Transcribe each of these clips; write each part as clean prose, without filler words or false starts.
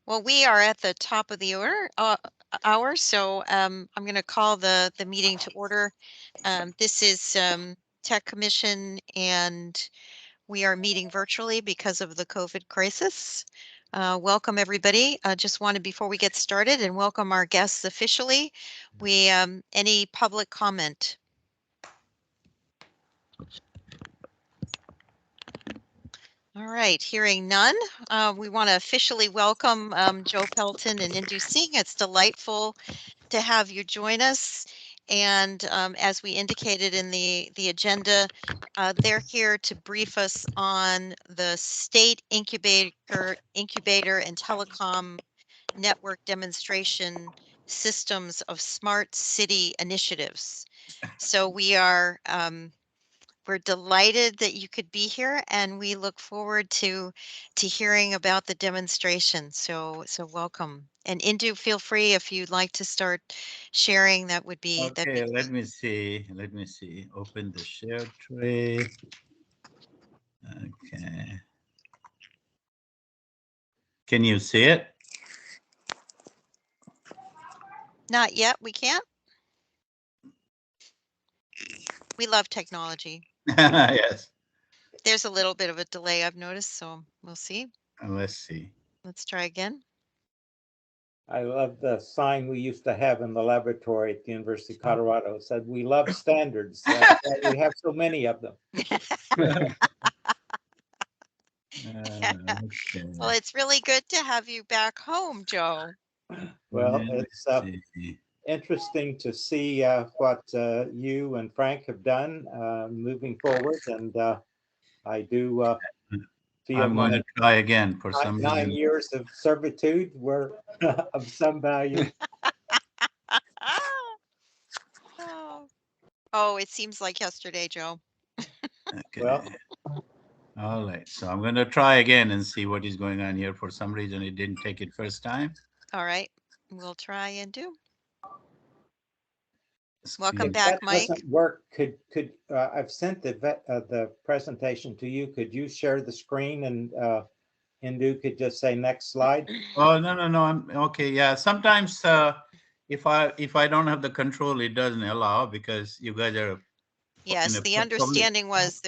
Well, we are at the top of the hour, so I'm going to call the meeting to order. This is Tech Commission, and we are meeting virtually because of the COVID crisis. Welcome, everybody. Just wanted, before we get started, and welcome our guests officially. Any public comment? All right, hearing none, we want to officially welcome Joe Pelton and Indu Singh. It's delightful to have you join us. And as we indicated in the agenda, they're here to brief us on the state incubator and telecom network demonstration systems of smart city initiatives. So we're delighted that you could be here, and we look forward to hearing about the demonstration. So welcome. And Indu, feel free if you'd like to start sharing. That'd be Okay, great. let me see. Let me see. Open the share tray. Okay. Can you see it? Not yet. We can't. We love technology. Yes. There's a little bit of a delay, I've noticed, so we'll see. Let's see. Let's try again. I love the sign we used to have in the laboratory at the University of Colorado. It said, "We love standards." That's why we have so many of them. Okay. Well, it's really good to have you back home, Joe. Well, Let's it's see. interesting to see what you and Frank have done moving forward. And I do feel I'm going to try again for some 9 reason. years of servitude were of some value. Oh, it seems like yesterday, Joe. Okay. Well, All right. So I'm going to try again and see what is going on here. For some reason, it didn't take it first time. All right. We'll try and do. Screen. Welcome if back, that Mike. doesn't work, could I've sent the presentation to you. Could you share the screen and Hindu could just say next slide? Oh, no. I'm okay. Yeah. Sometimes if I don't have the control, it doesn't allow because you guys are. Yes, the understanding was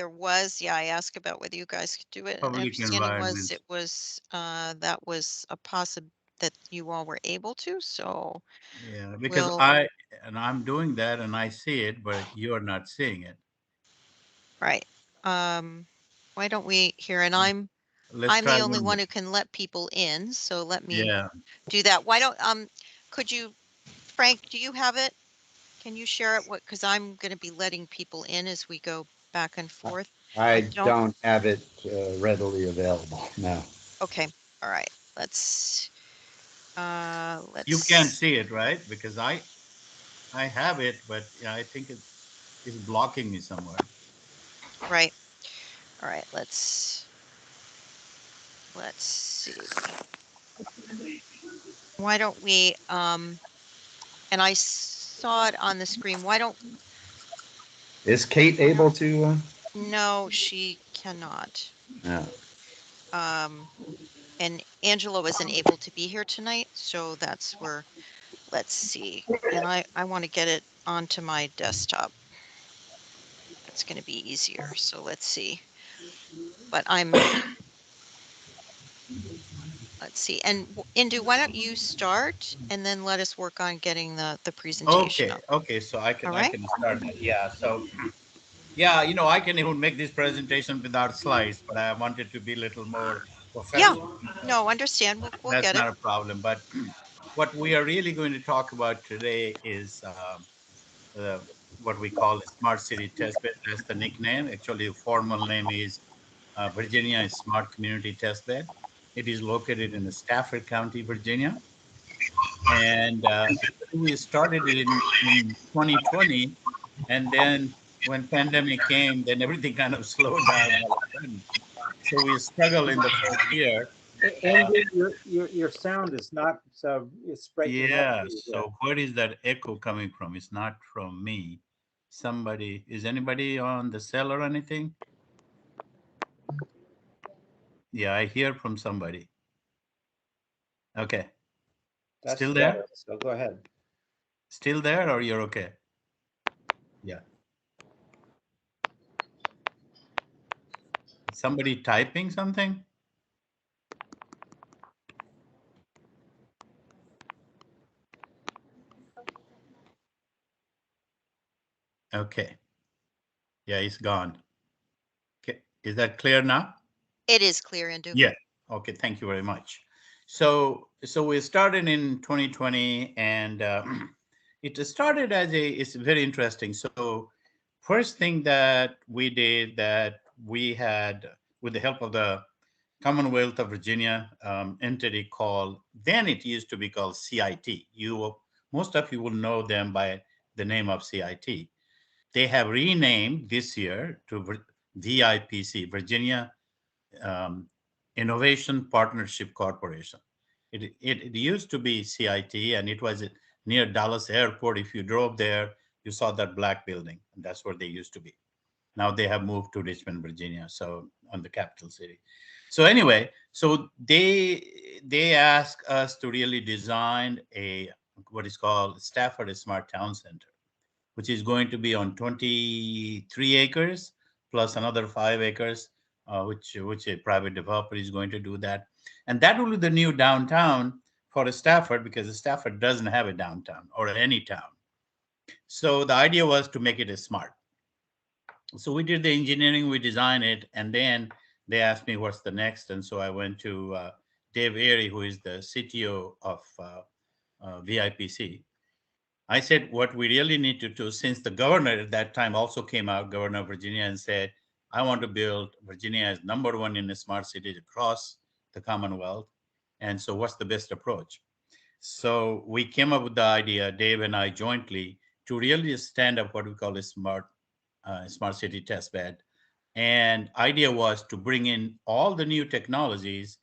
yeah, I asked about whether you guys could do it. And the understanding was it was that was a that you all were able to. So yeah, because I'm doing that and I see it, but you are not seeing it. Right. Why don't we here? And I'm the only one who can let people in. So let me do that. Why don't could you, Frank? Do you have it? Can you share it? Because I'm going to be letting people in as we go back and forth. I don't have it readily available. No. Okay. All right. Let's. You can't see it, right? Because I have it, but yeah, I think it's blocking me somewhere. Right. All right. Let's see. Why don't we? And I saw it on the screen. Why don't? Is Kate able to? No, she cannot. No. And Angela wasn't able to be here tonight, so that's where. Let's see. And I want to get it onto my desktop. That's going to be easier. So let's see. But let's see. And Indu, why don't you start and then let us work on getting the presentation up. Okay. So I can start that. Yeah. So yeah, I can even make this presentation without slides, but I wanted to be a little more professional. Yeah. No, understand. We'll That's get it. not a problem. But what we are really going to talk about today is what we call a smart city testbed. That's the nickname. Actually, the formal name is Virginia Smart Community Testbed. It is located in Stafford County, Virginia. And we started it in 2020. And then when pandemic came, then everything kind of slowed down all of a sudden. So we struggled in the first year. And your sound is not so it's breaking up. So where is that echo coming from? It's not from me. Is anybody on the cell or anything? Yeah, I hear from somebody. Okay. That's Still there? better. So go ahead. Still there, or you're okay? Yeah. Somebody typing something? Okay. Yeah, it's gone. Okay. Is that clear now? It is clear, Indu. Yeah. Okay. Thank you very much. So we started in 2020, and it started as a. It's very interesting. So first thing that we did, that we had, with the help of the Commonwealth of Virginia entity called, then it used to be called CIT. Most of you will know them by the name of CIT. They have renamed this year to VIPC, Virginia um, Innovation Partnership Corporation. It used to be CIT, and it was near Dallas Airport. If you drove there, you saw that black building, and that's where they used to be. Now they have moved to Richmond, Virginia, so on the capital city. So anyway, so they asked us to really design a what is called Stafford Smart Town Center, which is going to be on 23 acres plus another 5 acres, which a private developer is going to do that, and that will be the new downtown for Stafford, because Stafford doesn't have a downtown or any town. So the idea was to make it a smart. So we did the engineering, we designed it, and then they asked me what's the next, and so I went to Dave Airy, who is the CTO of VIPC. I said, what we really need to do, since the governor at that time also came out, Governor of Virginia, and said, I want to build Virginia as number one in the smart cities across the Commonwealth. And so what's the best approach? So we came up with the idea, Dave and I jointly, to really stand up what we call a smart city test bed. And idea was to bring in all the new technologies,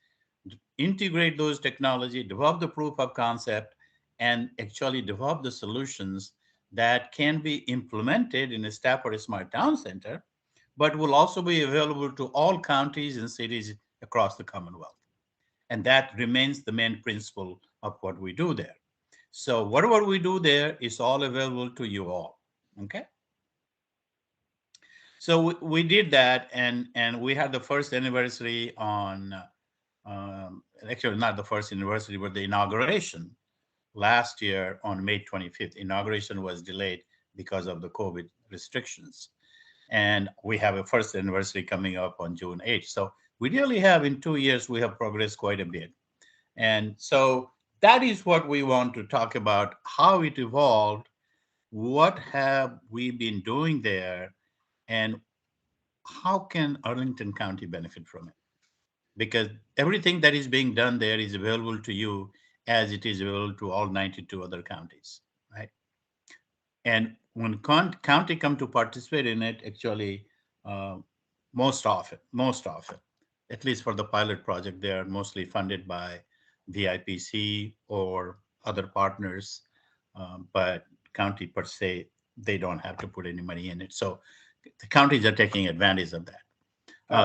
integrate those technology, develop the proof of concept, and actually develop the solutions that can be implemented in a Stafford Smart Town Center, but will also be available to all counties and cities across the Commonwealth. And that remains the main principle of what we do there. So whatever we do there is all available to you all. Okay. So we did that, and we had the first anniversary on actually not the first anniversary, but the inauguration last year on May 25th. Inauguration was delayed because of the COVID restrictions. And we have a first anniversary coming up on June 8th. So we really have, in 2 years, we have progressed quite a bit. And so that is what we want to talk about, how it evolved, what have we been doing there, and how can Arlington County benefit from it? Because everything that is being done there is available to you as it is available to all 92 other counties, right? And when county come to participate in it, actually, uh, most often, at least for the pilot project, they are mostly funded by the IPC or other partners, but county per se, they don't have to put any money in it. So the counties are taking advantage of that.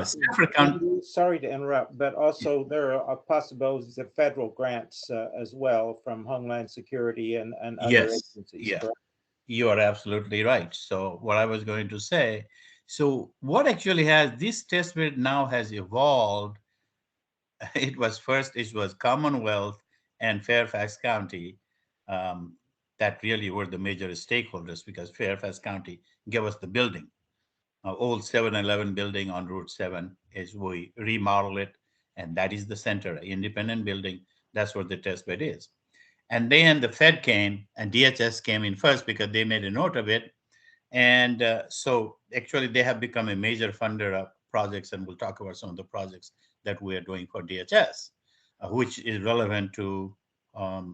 Stafford County, Sorry to interrupt, but also there are possibilities of federal grants as well from Homeland Security and other yes, agencies, yeah, correct? you are absolutely right. So what I was going to say, so what actually has this test bed now has evolved. It was Commonwealth and Fairfax County um, that really were the major stakeholders, because Fairfax County gave us the building. Old 7-Eleven building on Route 7 is, we remodel it, and that is the center, independent building. That's what the test bed is. And then the Fed came, and DHS came in first because they made a note of it. And so actually they have become a major funder of projects, and we'll talk about some of the projects that we are doing for DHS, which is relevant to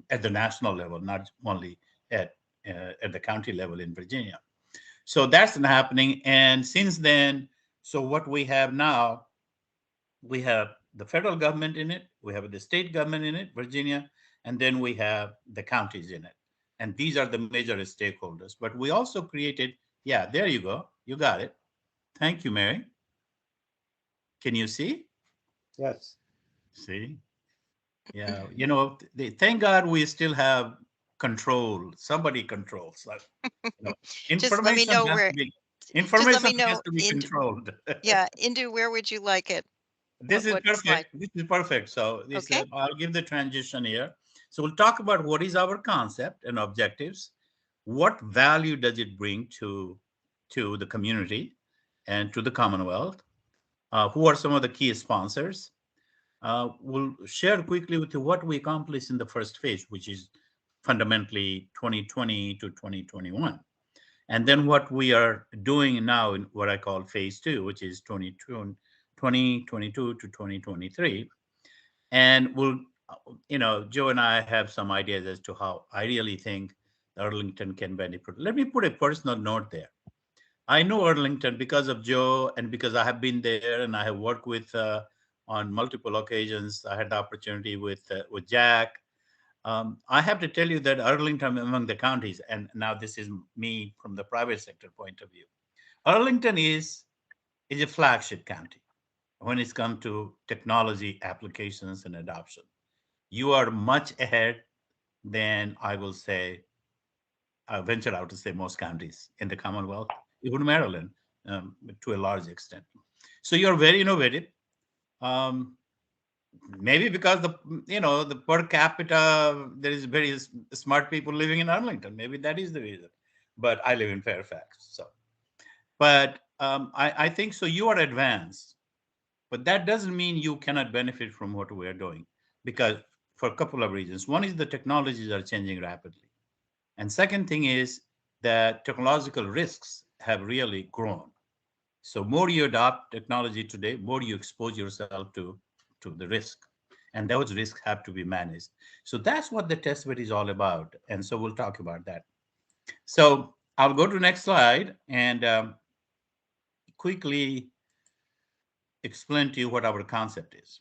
at the national level, not only at the county level in Virginia. So that's been happening. And since then, so what we have now, we have the federal government in it, we have the state government in it, Virginia, and then we have the counties in it. And these are the major stakeholders. But we also created, yeah, there you go. You got it. Thank you, Mary. Can you see? Yes. See? Yeah, thank God we still have control. Somebody controls. Like, you know, Just let me information know has where. to be Just let information me has know to be controlled. yeah, Indu, where would you like it? This is What slide? perfect. This is perfect. So Okay. I'll give the transition here. So we'll talk about what is our concept and objectives. What value does it bring to the community and to the Commonwealth? Who are some of the key sponsors? We'll share quickly with you what we accomplished in the first phase, which is fundamentally 2020 to 2021. And then what we are doing now in what I call phase two, which is 2022 to 2023. And Joe and I have some ideas as to how I really think Arlington can benefit. Let me put a personal note there. I know Arlington because of Joe and because I have been there and I have worked with on multiple occasions. I had the opportunity with Jack. I have to tell you that Arlington among the counties, and now this is me from the private sector point of view. Arlington is a flagship county when it's come to technology applications and adoption. You are much ahead than I will say, I venture out to say most counties in the Commonwealth, even Maryland, to a large extent. So you're very innovative. Um, Maybe because the per capita there is very smart people living in Arlington. Maybe that is the reason. But I live in Fairfax, so. But I think so. You are advanced, but that doesn't mean you cannot benefit from what we are doing, because for a couple of reasons. One is the technologies are changing rapidly, and second thing is that technological risks have really grown. So more you adopt technology today, more you expose yourself to the risk, and those risks have to be managed. So that's what the test bed is all about, and so we'll talk about that. So I'll go to the next slide and quickly explain to you what our concept is.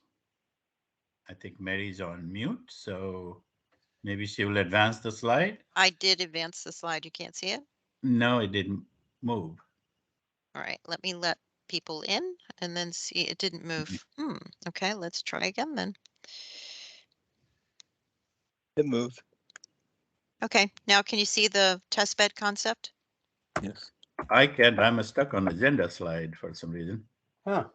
I think Mary's on mute, so maybe she will advance the slide. I did advance the slide. You can't see it? No, it didn't move. All right, let me let people in and then see. It didn't move. Okay, let's try again then. It moved. Okay, now can you see the test bed concept? Yes. I can't. I'm stuck on agenda slide for some reason. Huh,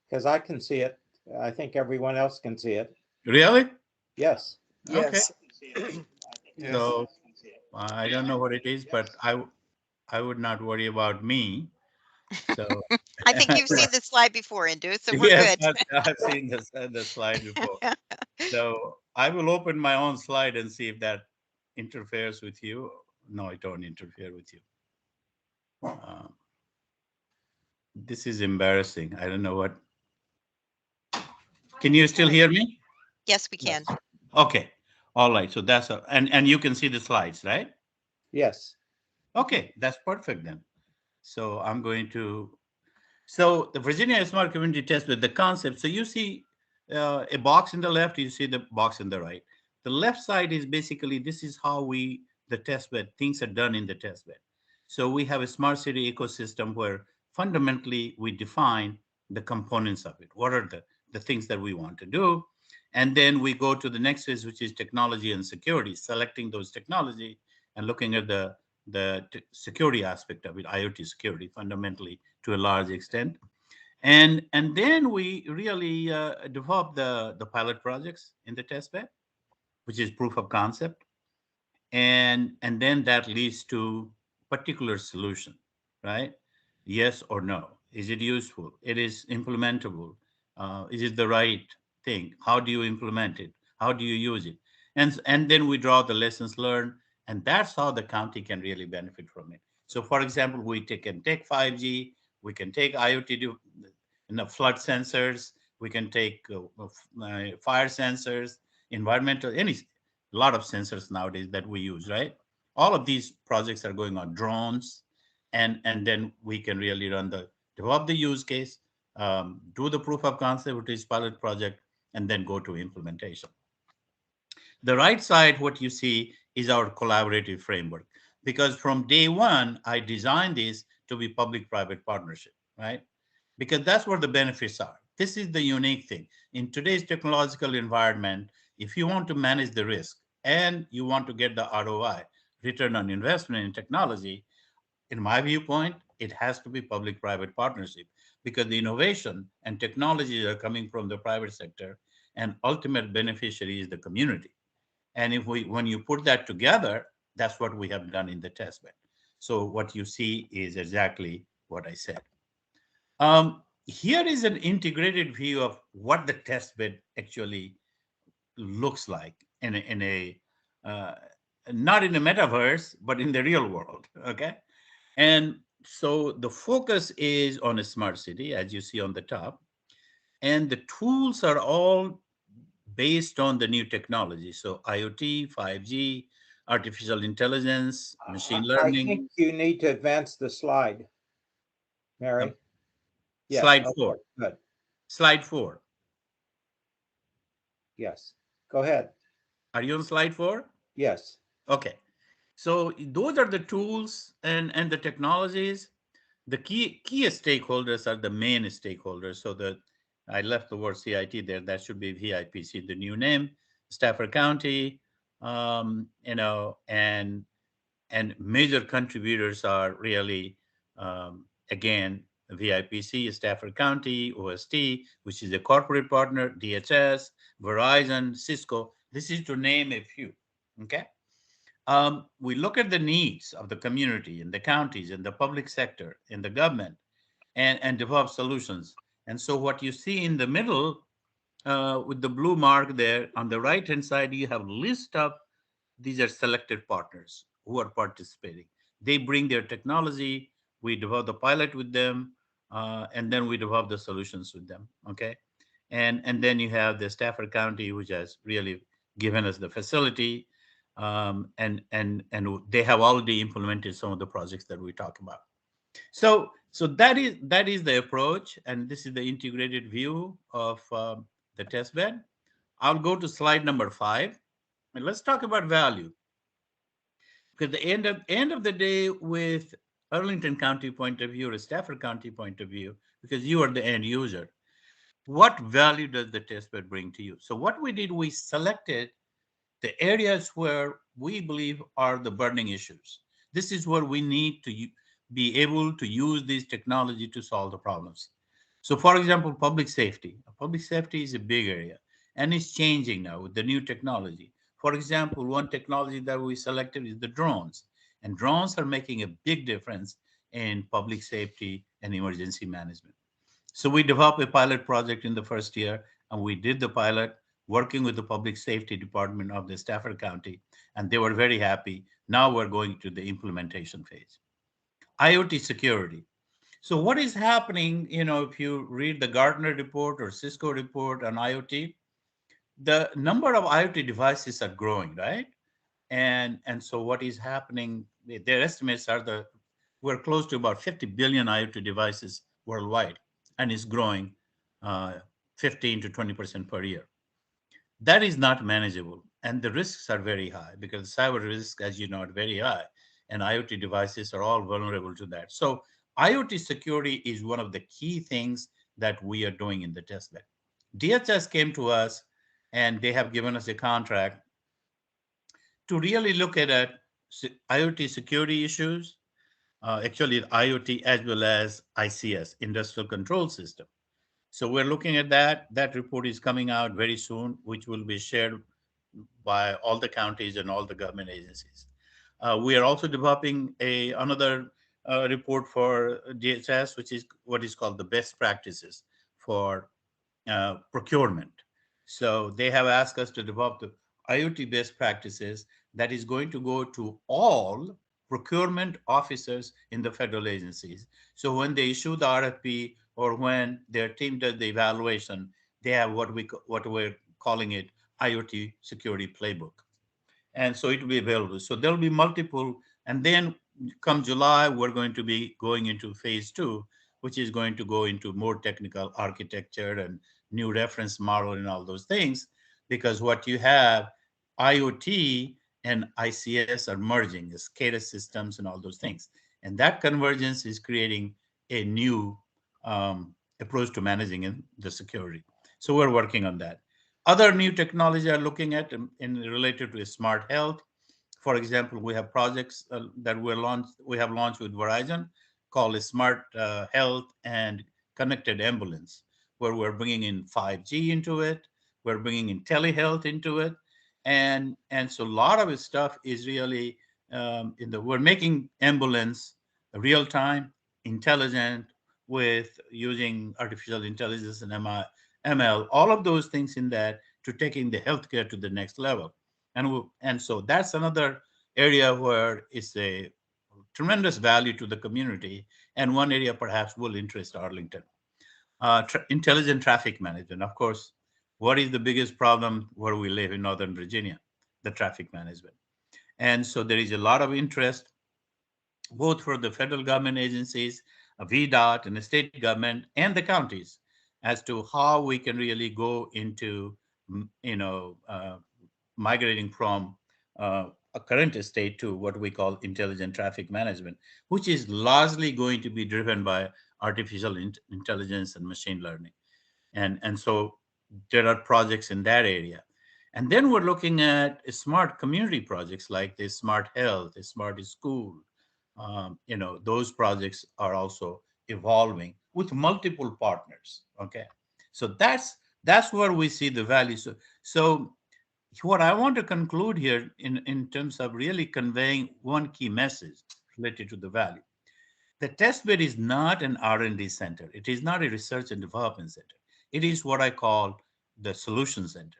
because I can see it. I think everyone else can see it. Really? Yes. Okay. Yes. Yes. So I don't know what it is, but I would not worry about me. So I think you've seen this slide before, Indu, so we're yes, good. I've seen the slide before. So I will open my own slide and see if that interferes with you. No, it don't interfere with you. This is embarrassing. I don't know what. Can you still hear me? Yes, we can. Yes. Okay. All right. So and you can see the slides, right? Yes. Okay, that's perfect then. So I'm going to. So the Virginia Smart Community Test with the concept. So you see a box in the left, you see the box in the right. The left side is basically this is how the test bed, things are done in the test bed. So we have a smart city ecosystem where fundamentally we define the components of it. What are the things that we want to do? And then we go to the next phase, which is technology and security, selecting those technology and looking at the security aspect of it, IoT security, fundamentally to a large extent. And then we really develop the pilot projects in the test bed, which is proof of concept, and then that leads to particular solution, right? Yes or no. Is it useful? It is implementable. Is it the right thing? How do you implement it? How do you use it? And then we draw the lessons learned, and that's how the county can really benefit from it. So, for example, can take 5G, we can take IoT, flood sensors, we can take fire sensors, environmental, any a lot of sensors nowadays that we use, right? All of these projects are going on drones, and then we can really develop the use case, do the proof of concept, which is pilot project, and then go to implementation. The right side, what you see is our collaborative framework, because from day one, I designed this to be public-private partnership, right? Because that's where the benefits are. This is the unique thing. In today's technological environment, If you want to manage the risk and you want to get the ROI, return on investment in technology, in my viewpoint, it has to be public-private partnership because the innovation and technologies are coming from the private sector, and ultimate beneficiary is the community. And when you put that together, that's what we have done in the test bed. So what you see is exactly what I said. Here is an integrated view of what the test bed actually looks like in a uh, not in a metaverse, but in the real world. Okay, and so the focus is on a smart city, as you see on the top, and the tools are all based on the new technology. So IoT, 5G, artificial intelligence, machine I learning. think you need to advance the slide, Um, Mary. Yes, Slide okay, four. good. Slide four. Yes, go ahead. Are you on slide four? Yes. Okay. So those are the tools and the technologies. The key stakeholders are the main stakeholders. So the I left the word CIT there. That should be VIPC, the new name. Stafford County, and major contributors are really again VIPC, Stafford County, OST, which is a corporate partner, DHS, Verizon, Cisco. This is to name a few. Okay. We look at the needs of the community in the counties, in the public sector, in the government, and develop solutions. And so what you see in the middle with the blue mark there, on the right-hand side, you have list of these are selected partners who are participating. They bring their technology, we develop the pilot with them, and then we develop the solutions with them, okay? And then you have the Stafford County, which has really given us the facility, and they have already implemented some of the projects that we talk about. So that is the approach, and this is the integrated view of the test bed. I'll go to slide number 5, and let's talk about value. Because the end of the day, with Arlington County point of view or Stafford County point of view, because you are the end user, what value does the test bed bring to you? So what we did, we selected the areas where we believe are the burning issues. This is where we need to be able to use this technology to solve the problems. So, for example, public safety. Public safety is a big area, and it's changing now with the new technology. For example, one technology that we selected is the drones, and drones are making a big difference in public safety and emergency management. So we developed a pilot project in the first year, and we did the pilot working with the public safety department of the Stafford County, and they were very happy. Now we're going to the implementation phase. IoT security. So what is happening, if you read the Gartner report or Cisco report on IoT, the number of IoT devices are growing, right? And so what is happening, their estimates are that we're close to about 50 billion IoT devices worldwide, and it's growing 15 to 20% per year. That is not manageable, and the risks are very high because cyber risks, as you know, are very high, and IoT devices are all vulnerable to that. So IoT security is one of the key things that we are doing in the test bed. DHS came to us, and they have given us a contract to really look at IoT security issues, actually IoT as well as ICS, Industrial Control System. So we're looking at that. That report is coming out very soon, which will be shared by all the counties and all the government agencies. We are also developing another report for DHS, which is what is called the best practices for procurement. So they have asked us to develop the IoT best practices that is going to go to all procurement officers in the federal agencies. So when they issue the RFP or when their team does the evaluation, they have what we're calling it IoT security playbook, and so it will be available. So there'll be multiple, and then come July, we're going to be going into phase 2, which is going to go into more technical architecture and new reference model and all those things, because what you have, IoT and ICS are merging, the SCADA systems and all those things, and that convergence is creating a new approach to managing the security. So we're working on that. Other new technology are looking at in related to smart health. For example, we have projects that we have launched with Verizon called Smart Health and Connected Ambulance, where we're bringing in 5G into it, we're bringing in telehealth into it, and so a lot of this stuff is really we're making ambulance real time, intelligent, with using artificial intelligence and ML, all of those things in that to taking the healthcare to the next level. And so that's another area where it's a tremendous value to the community, and one area perhaps will interest Arlington. Intelligent traffic management. Of course, what is the biggest problem where we live in Northern Virginia? The traffic management. And so there is a lot of interest both for the federal government agencies, VDOT, and the state government, and the counties as to how we can really go into, migrating from a current state to what we call intelligent traffic management, which is largely going to be driven by artificial intelligence and machine learning. And so there are projects in that area. And then we're looking at smart community projects like the smart health, the smart school. Those projects are also evolving with multiple partners. Okay, so that's where we see the value. So what I want to conclude here in terms of really conveying one key message related to the value. The test bed is not an R&D center. It is not a research and development center. It is what I call the solution center,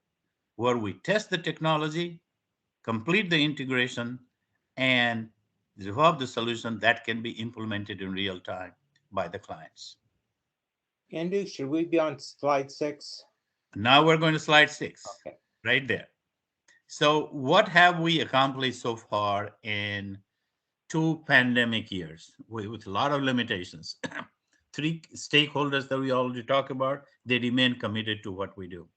where we test the technology, complete the integration, and develop the solution that can be implemented in real time by the clients. Andy, should we be on slide 6? Now we're going to slide 6, Okay. right there. So what have we accomplished so far in 2 pandemic years with a lot of limitations? 3 stakeholders that we already talked about, they remain committed to what we do.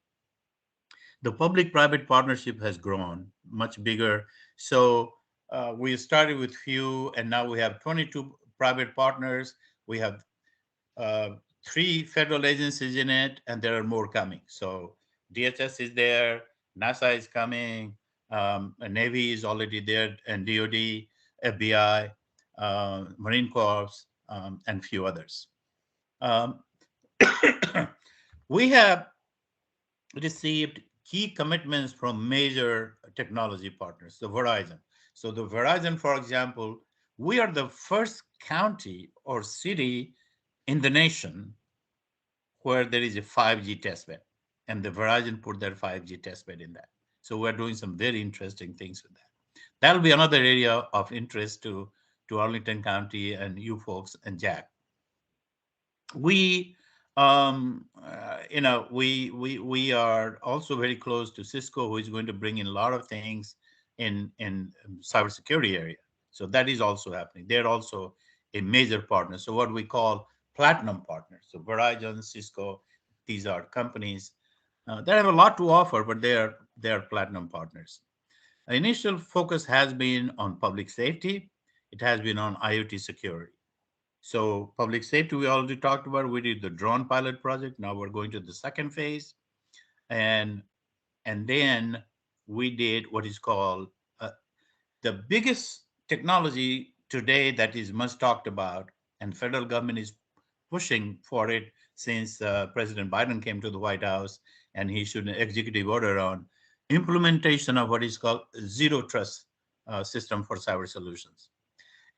The public-private partnership has grown much bigger. So we started with few, and now we have 22 private partners. We have 3 federal agencies in it, and there are more coming. So DHS is there, NASA is coming, Navy is already there, and DoD, FBI, Marine Corps, and few others. Um, we have received key commitments from major technology partners, the Verizon. So the Verizon, for example, we are the first county or city in the nation where there is a 5G testbed, and the Verizon put their 5G testbed in that. So we're doing some very interesting things with that. That'll be another area of interest to Arlington County and you folks and Jack. We we are also very close to Cisco, who is going to bring in a lot of things in cybersecurity area. So that is also happening. They're also a major partner. So what we call platinum partners. So Verizon, Cisco, these are companies that have a lot to offer, but they are platinum partners. Our initial focus has been on public safety. It has been on IoT security. So public safety, we already talked about. We did the drone pilot project. Now we're going to the second phase. And then we did what is called the biggest technology today that is much talked about, and federal government is pushing for it since President Biden came to the White House and he issued an executive order on implementation of what is called zero trust system for cyber solutions.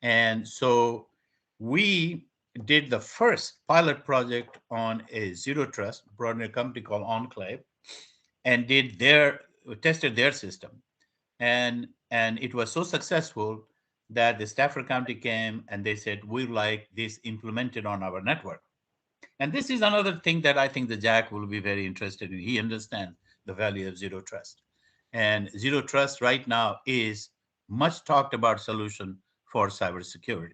And so we did the first pilot project on a zero trust, brought in a company called Enclave, and tested their system. And it was so successful that the Stafford County came and they said, we'd like this implemented on our network. And this is another thing that I think the Jack will be very interested in. He understands the value of zero trust. And zero trust right now is much talked about solution for cybersecurity.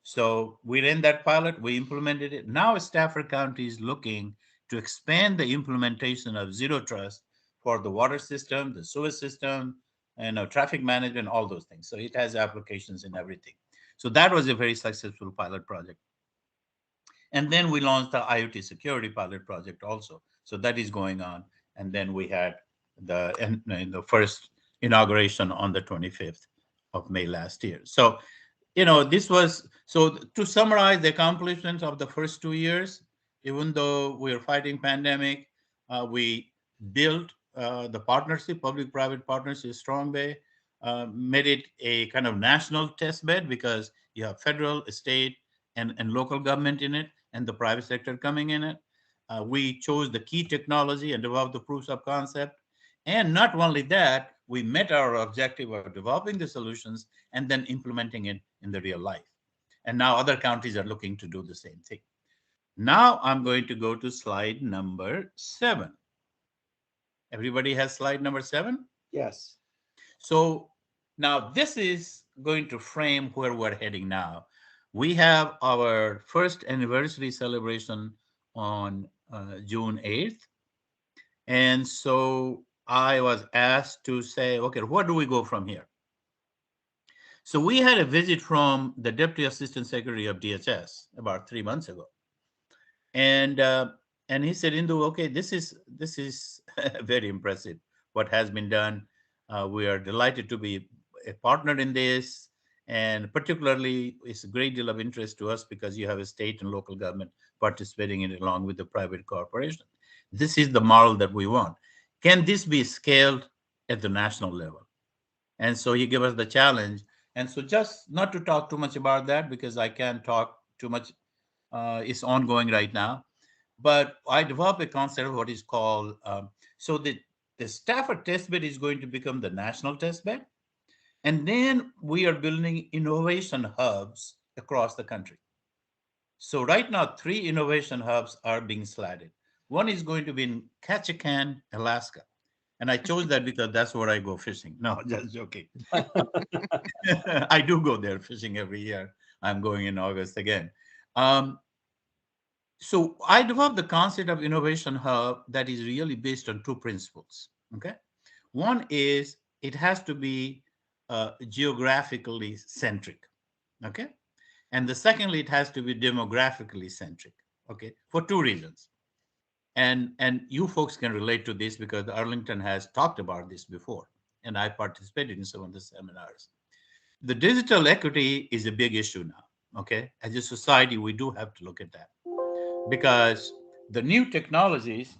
So we ran that pilot, we implemented it. Now Stafford County is looking to expand the implementation of zero trust for the water system, the sewer system, and traffic management, all those things. So it has applications in everything. So that was a very successful pilot project. And then we launched the IoT security pilot project also. So that is going on. and then we had the first inauguration on the 25th of May last year. So, this was, so to summarize the accomplishments of the first 2 years, even though we are fighting pandemic, we built the partnership, public-private partnership, Strong Bay, made it a kind of national test bed because you have federal, state, and local government in it, and the private sector coming in it. We chose the key technology and developed the proofs of concept. And not only that, we met our objective of developing the solutions and then implementing it in the real life. And now other counties are looking to do the same thing. Now I'm going to go to slide number 7. Everybody has slide number 7? Yes. So now this is going to frame where we're heading now. We have our first anniversary celebration on June 8th. And so I was asked to say, okay, where do we go from here? So we had a visit from the Deputy Assistant Secretary of DHS about 3 months ago. And he said, Indu, okay, this is very impressive what has been done. We are delighted to be a partner in this, and particularly it's a great deal of interest to us because you have a state and local government participating in it along with the private corporation. This is the model that we want. Can this be scaled at the national level? And so he gave us the challenge. And so just not to talk too much about that because I can't talk too much. It's ongoing right now. But I developed a concept of what is called, so the Stafford test bed is going to become the national test bed. And then we are building innovation hubs across the country. So right now, 3 innovation hubs are being slotted. One is going to be in Ketchikan, Alaska. And I chose that because that's where I go fishing. No, just joking. I do go there fishing every year. I'm going in August again. Um, so I developed the concept of innovation hub that is really based on 2 principles. Okay, one is it has to be geographically centric. Okay, and the secondly, it has to be demographically centric. Okay, for 2 reasons. And you folks can relate to this because Arlington has talked about this before, and I participated in some of the seminars. The digital equity is a big issue now. Okay, as a society, we do have to look at that because the new technologies.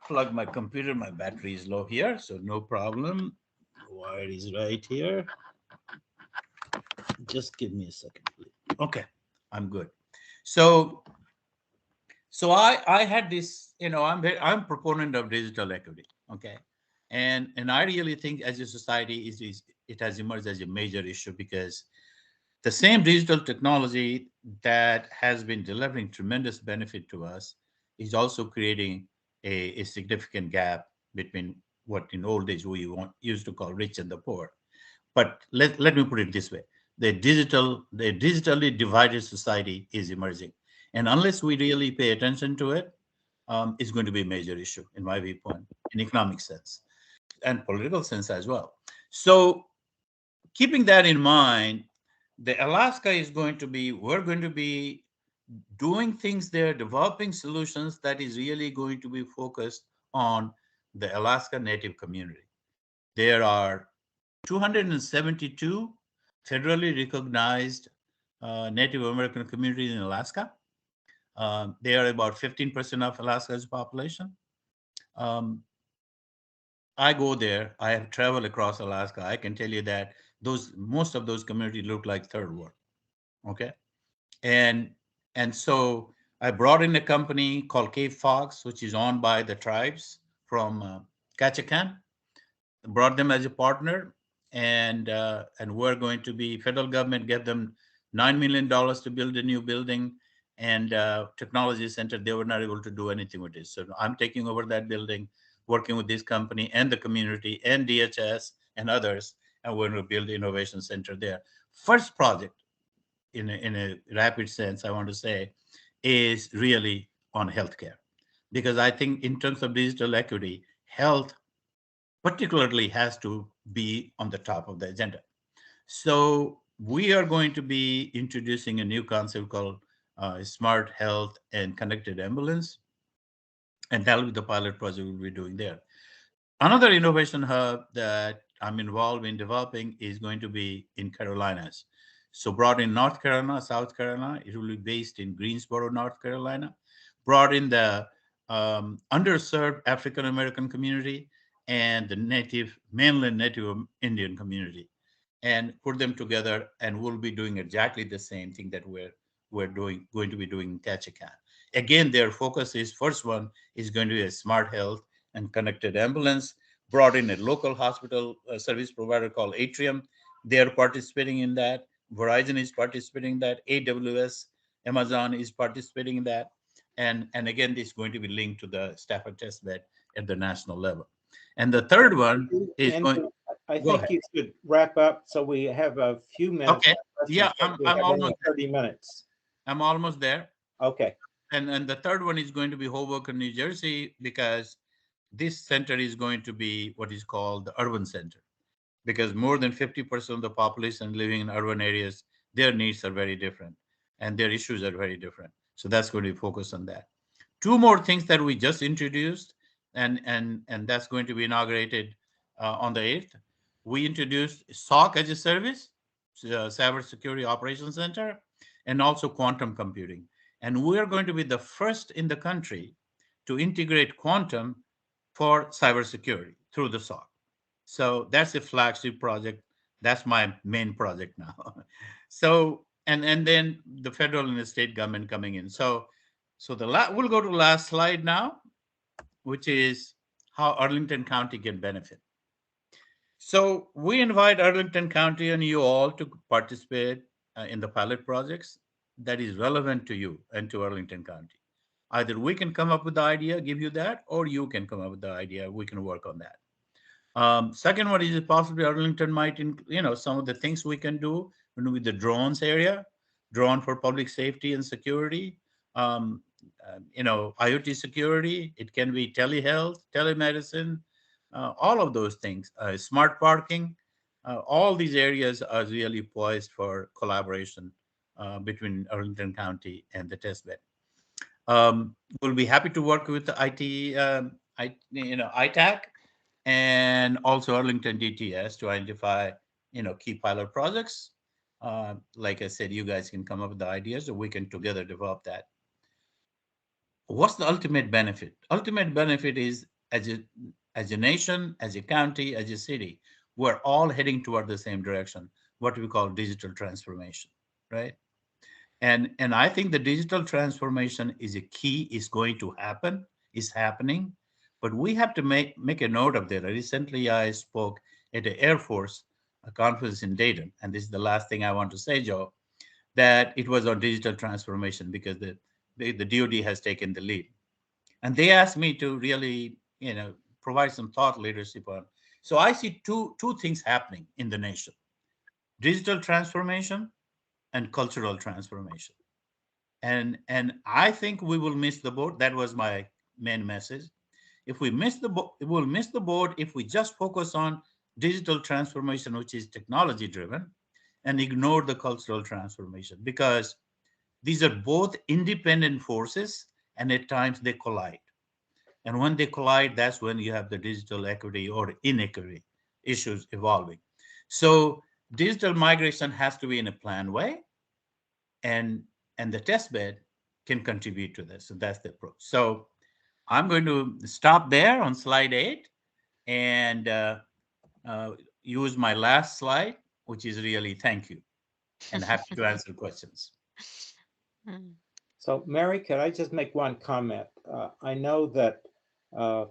Plug my computer, my battery is low here, so no problem. The wire is right here. Just give me a second, please. Okay, I'm good. So I had this, I'm a proponent of digital equity. Okay, and I really think as a society it has emerged as a major issue because the same digital technology that has been delivering tremendous benefit to us is also creating a significant gap between what in old days we used to call rich and the poor. But let me put it this way. The digitally divided society is emerging. And unless we really pay attention to it, it's going to be a major issue, in my viewpoint, in economic sense and political sense as well. So keeping that in mind, the Alaska is going to be, we're going to be doing things there, developing solutions that is really going to be focused on the Alaska Native community. There are 272 federally recognized Native American communities in Alaska. They are about 15% of Alaska's population. Um, I go there. I have traveled across Alaska. I can tell you that most of those communities look like third world. Okay, and so I brought in a company called Cape Fox, which is owned by the tribes from Ketchikan. Brought them as a partner, and we're going to be federal government gave them $9 million to build a new building and technology center. They were not able to do anything with this, so I'm taking over that building, working with this company and the community and DHS and others, and we're going to build the innovation center there. First project in a rapid sense, I want to say, is really on healthcare, because I think in terms of digital equity, health particularly has to be on the top of the agenda. So we are going to be introducing a new concept called smart health and connected ambulance. And that'll be the pilot project we'll be doing there. Another innovation hub that I'm involved in developing is going to be in Carolinas. So brought in North Carolina, South Carolina. It will be based in Greensboro, North Carolina. Brought in the underserved African American community and the native mainland Native Indian community, and put them together. And we'll be doing exactly the same thing that we're doing going to be doing in Ketchikan. Again, their focus is first one is going to be a smart health and connected ambulance. Brought in a local hospital service provider called Atrium. They are participating in that. Verizon is participating in that. AWS, Amazon is participating in that. And again, this is going to be linked to the Stafford test bed at the national level. And the third one is going. And I Go think ahead. you should wrap up so we have a few minutes Okay. for Yeah, questions, but we I'm have almost only 30 minutes. I'm almost there. Okay. And the third one is going to be Hoboken, New Jersey, because this center is going to be what is called the urban center, because more than 50% of the population living in urban areas, their needs are very different and their issues are very different. So that's going to be focused on that. Two more things that we just introduced, and that's going to be inaugurated on the 8th. We introduced SOC as a service, Cyber Security Operations Center, and also quantum computing. And we're going to be the first in the country to integrate quantum for cybersecurity through the SOC. So that's a flagship project. That's my main project now. So and then the federal and the state government coming in. We'll go to the last slide now, which is how Arlington County can benefit. So we invite Arlington County and you all to participate in the pilot projects that is relevant to you and to Arlington County. Either we can come up with the idea, give you that, or you can come up with the idea. We can work on that. Second one is possibly Arlington might, some of the things we can do with the drones area, drone for public safety and security, IoT security. It can be telehealth, telemedicine, all of those things, smart parking. All these areas are really poised for collaboration between Arlington County and the test bed. We'll be happy to work with the ITAC and also Arlington DTS to identify, key pilot projects. Like I said, you guys can come up with the ideas, or we can together develop that. What's the ultimate benefit? Ultimate benefit is as a nation, as a county, as a city, we're all heading toward the same direction, what we call digital transformation, right? And I think the digital transformation is a key, is going to happen, is happening, but we have to make a note of that. Recently, I spoke at the Air Force a conference in Dayton, and this is the last thing I want to say, Joe, that it was on digital transformation because the DoD has taken the lead, and they asked me to really, provide some thought leadership on. So I see two things happening in the nation: digital transformation and cultural transformation. And I think we will miss the boat. That was my main message. If we miss the boat, we'll miss the boat if we just focus on digital transformation, which is technology driven, and ignore the cultural transformation, because these are both independent forces and at times they collide. And when they collide, that's when you have the digital equity or inequity issues evolving. So digital migration has to be in a planned way, and the test bed can contribute to this. So that's the approach. So I'm going to stop there on slide 8 and uh, use my last slide, which is really thank you and happy to answer questions. Mm. So, Mary, could I just make one comment? I know that uh,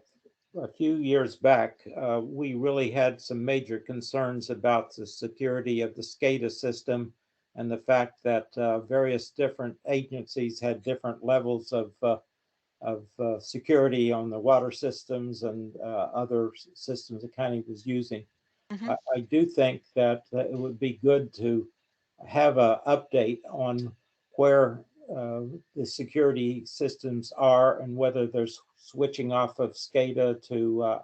a few years back, we really had some major concerns about the security of the SCADA system and the fact that various different agencies had different levels of security on the water systems and other systems the county was using. Mhm. I do think that it would be good to have an update on where the security systems are and whether there's switching off of SCADA to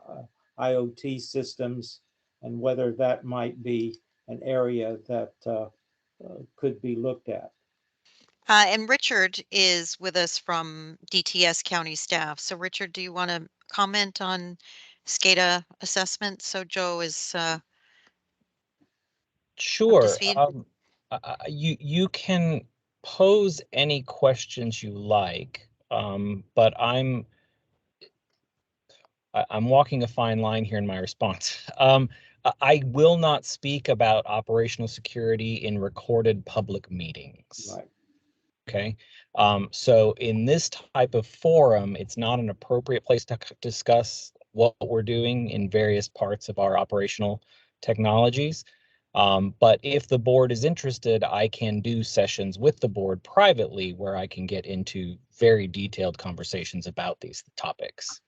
IoT systems, and whether that might be an area that could be looked at. And Richard is with us from DTS County staff. So Richard, do you want to comment on SCADA assessment? So Joe is up to Sure. speed. You can pose any questions you like, but I'm walking a fine line here in my response. I will not speak about operational security in recorded public meetings. Right. Okay. So in this type of forum, it's not an appropriate place to discuss what we're doing in various parts of our operational technologies. But if the board is interested, I can do sessions with the board privately where I can get into very detailed conversations about these topics.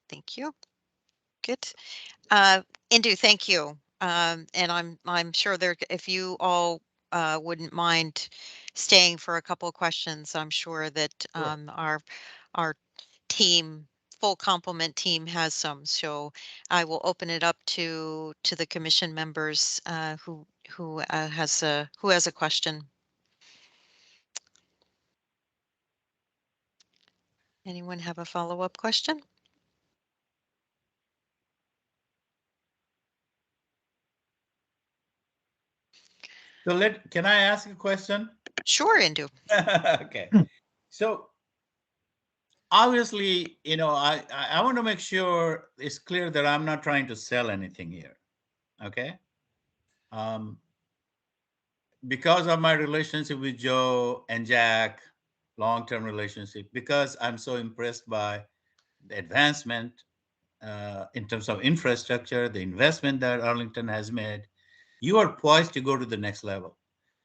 Thank you. Good. Indu, thank you. And I'm sure there, if you all wouldn't mind staying for a couple of questions, I'm sure that our team, full complement team, has some. So I will open it up to the commission members who has a question. Anyone have a follow-up question? So can I ask a question? Sure, Indu. Okay. So obviously, I want to make sure it's clear that I'm not trying to sell anything here. Okay. Because of my relationship with Joe and Jack, long-term relationship, because I'm so impressed by the advancement in terms of infrastructure, the investment that Arlington has made, you are poised to go to the next level.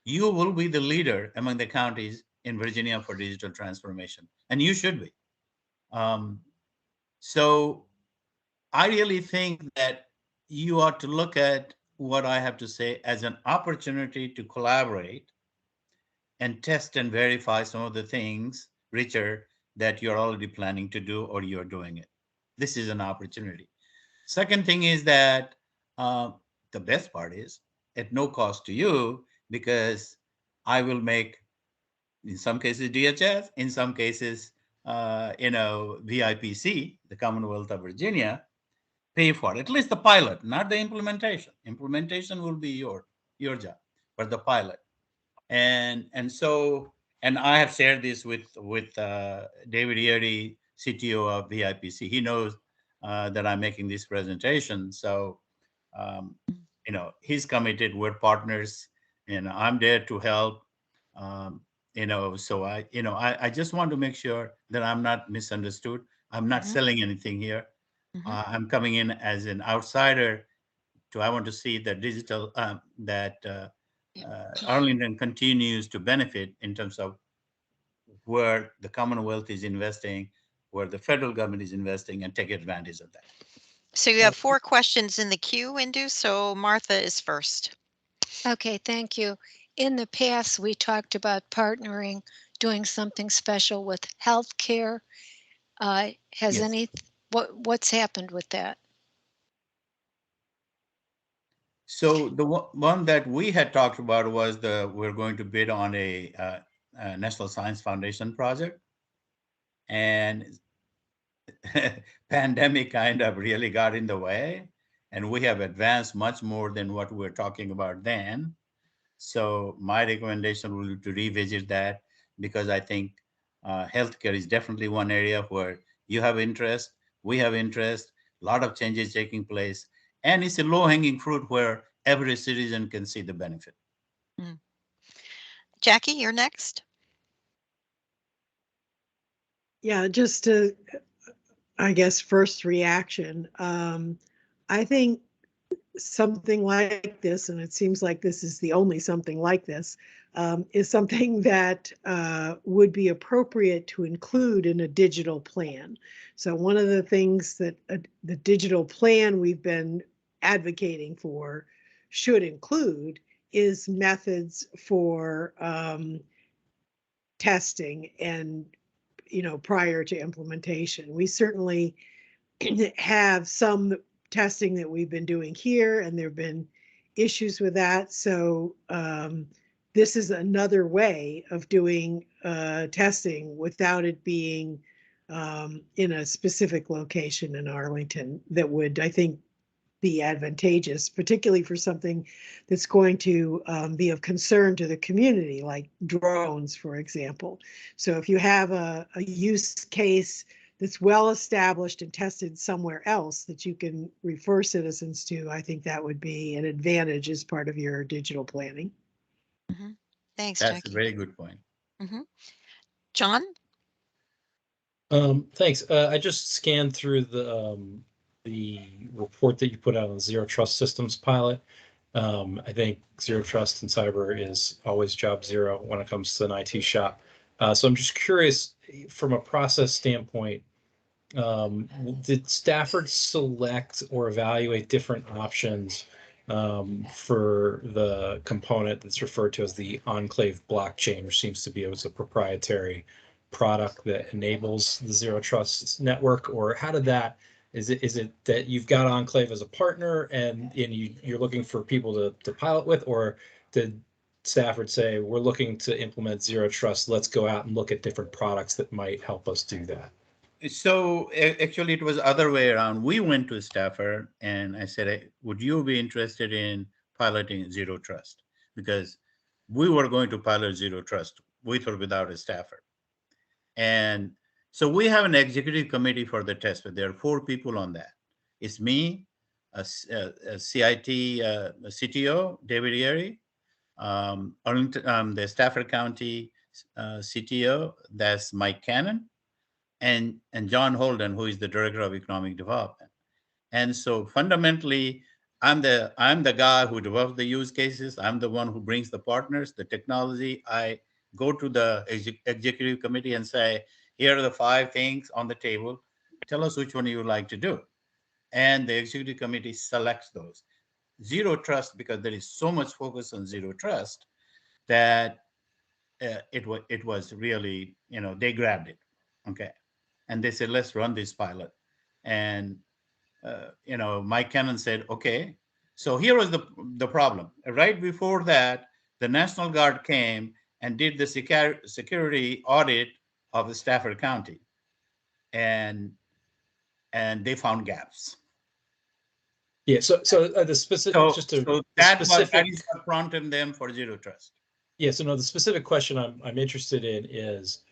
You will be the leader among the counties in Virginia for digital transformation, and you should be. So I really think that you ought to look at what I have to say as an opportunity to collaborate and test and verify some of the things, Richard, that you're already planning to do or you're doing it. This is an opportunity. Second thing is that the best part is at no cost to you, because I will make, in some cases, DHS, in some cases, VIPC, the Commonwealth of Virginia, pay for it. At least the pilot, not the implementation. Implementation will be your job, but the pilot. And I have shared this with David Erie, CTO of VIPC. He knows that I'm making this presentation. So he's committed. We're partners, and I'm there to help. So I just want to make sure that I'm not misunderstood. I'm not selling anything here. I'm coming in as an outsider. I want to see the digital that Arlington continues to benefit in terms of where the Commonwealth is investing, where the federal government is investing, and take advantage of that. So you have 4 questions in the queue, Indu. So Martha is first. Okay, thank you. In the past, we talked about partnering, doing something special with healthcare. Has Yes. what's happened with that? So the one that we had talked about was we're going to bid on a National Science Foundation project, and pandemic kind of really got in the way, and we have advanced much more than what we were talking about then. So my recommendation will be to revisit that, because I think healthcare is definitely one area where you have interest, we have interest, a lot of changes taking place, and it's a low-hanging fruit where every citizen can see the benefit. Jackie, you're next. Yeah, just to, I guess, first reaction. I think something like this, and it seems like this is the only something like this, is something that would be appropriate to include in a digital plan. So one of the things that the digital plan we've been advocating for should include is methods for testing and, prior to implementation. We certainly have some testing that we've been doing here, and there have been issues with that. So this is another way of doing testing without it being in a specific location in Arlington that would, I think, be advantageous, particularly for something that's going to be of concern to the community, like drones, for example. So if you have a use case that's well established and tested somewhere else that you can refer citizens to, I think that would be an advantage as part of your digital planning. Mhm. Thanks, That's a Jackie. very good point. Mhm. John? Thanks. I just scanned through the report that you put out on the Zero Trust Systems pilot. I think Zero Trust in cyber is always job zero when it comes to an IT shop. So I'm just curious, from a process standpoint, did Stafford select or evaluate different options for the component that's referred to as the Enclave blockchain, which seems to be a proprietary product that enables the Zero Trust network? Or how did that, is it that you've got Enclave as a partner and you're looking for people to pilot with, or did Stafford say, we're looking to implement Zero Trust, let's go out and look at different products that might help us do that? So actually, it was other way around. We went to Stafford, and I said, "Would you be interested in piloting Zero Trust?" Because we were going to pilot Zero Trust with or without a Stafford. And so we have an executive committee for the test, but there are 4 people on that. It's me, a CIT CTO, David Erie, Arlington, the Stafford County CTO, that's Mike Cannon, and John Holden, who is the director of economic development. And so fundamentally, I'm the guy who develops the use cases. I'm the one who brings the partners, the technology. I go to the executive committee and say, here are the 5 things on the table. Tell us which one you would like to do. And the executive committee selects those. Zero trust, because there is so much focus on zero trust that it was really, they grabbed it. Okay. And they said, let's run this pilot. And Mike Cannon said, okay. So here was the problem. Right before that, the National Guard came and did the security audit of the Stafford County, and they found gaps. Yeah. So the specific, So, just to so the that specific. is what prompted them for zero trust. Yeah. So no, the specific question I'm interested in is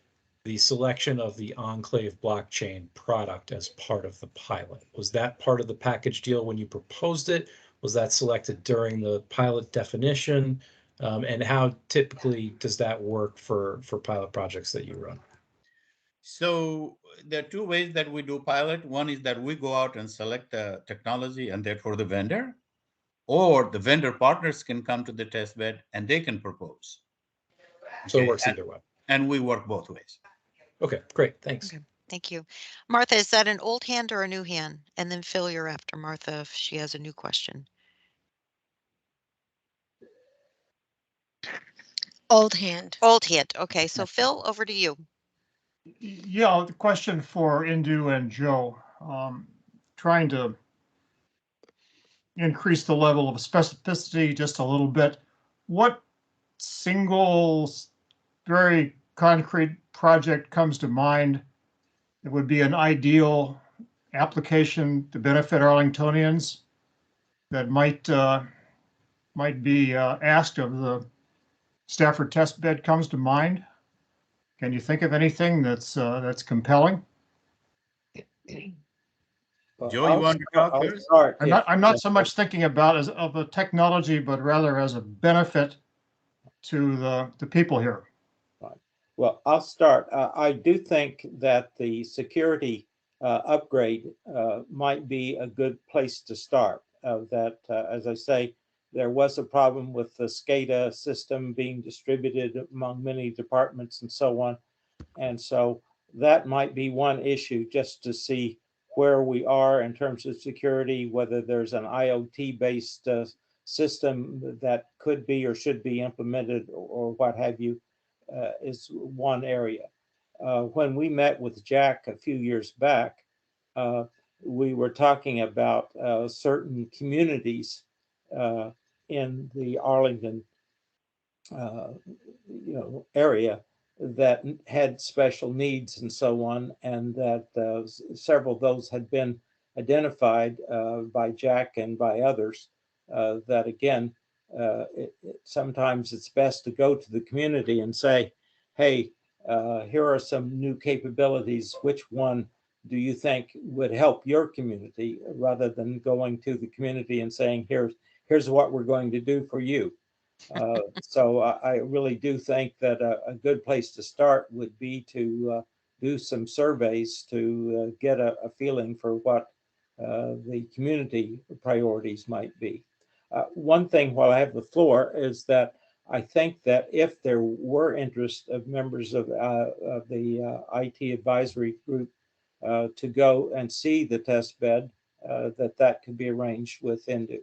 the selection of the Enclave blockchain product as part of the pilot. Was that part of the package deal when you proposed it? Was that selected during the pilot definition? And how typically does that work for pilot projects that you run? So there are 2 ways that we do pilot. One is that we go out and select the technology and therefore the vendor, or the vendor partners can come to the test bed and they can propose. So it Okay. works either way. And we work both ways. Okay, great. Thanks. Okay, thank you. Martha, is that an old hand or a new hand? And then Phil, you're after Martha if she has a new question. Old hand. Old hand. Okay, so Phil, over to you. Yeah, the question for Indu and Joe, trying to increase the level of specificity just a little bit. What single, very concrete project comes to mind that would be an ideal application to benefit Arlingtonians that might be asked of the Stafford test bed comes to mind? Can you think of anything that's compelling? Joe, you want to talk I'll first? start. I'm not so much thinking about as of a technology, but rather as a benefit to the people here. Well, I'll start. I do think that the security upgrade might be a good place to start. As I say, there was a problem with the SCADA system being distributed among many departments and so on. And so that might be one issue, just to see where we are in terms of security, whether there's an IoT-based system that could be or should be implemented or what have you, is one area. When we met with Jack a few years back, we were talking about certain communities in the Arlington uh, area that had special needs and so on, and that several of those had been identified by Jack and by others. That again, sometimes it's best to go to the community and say, "Hey, here are some new capabilities. Which one do you think would help your community?" Rather than going to the community and saying, "Here's what we're going to do for you." So I really do think that a good place to start would be to do some surveys to get a feeling for what the community priorities might be. One thing while I have the floor is that I think that if there were interest of members of the IT advisory group to go and see the test bed, that could be arranged with Indu.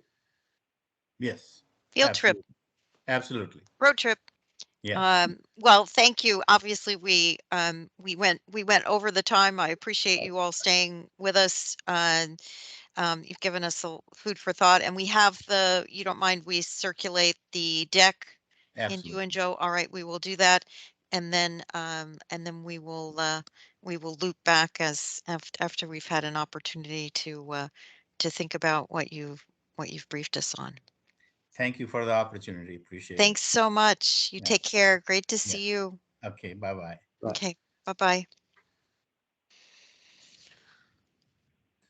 Yes. Field trip, Absolutely. Absolutely. road trip. Yeah. Well, thank you. Obviously, we went over the time. I appreciate you all staying with us. And you've given us a food for thought, and we have the. You don't mind we circulate the deck in you Absolutely. and Joe? All right, we will do that, and then we will loop back as after we've had an opportunity to think about what you've briefed us on. Thank you for the opportunity. Appreciate it. Thanks so much. You Yeah. take care. Great to Yeah. see you. Okay. Bye-bye. Right. Okay. Bye-bye.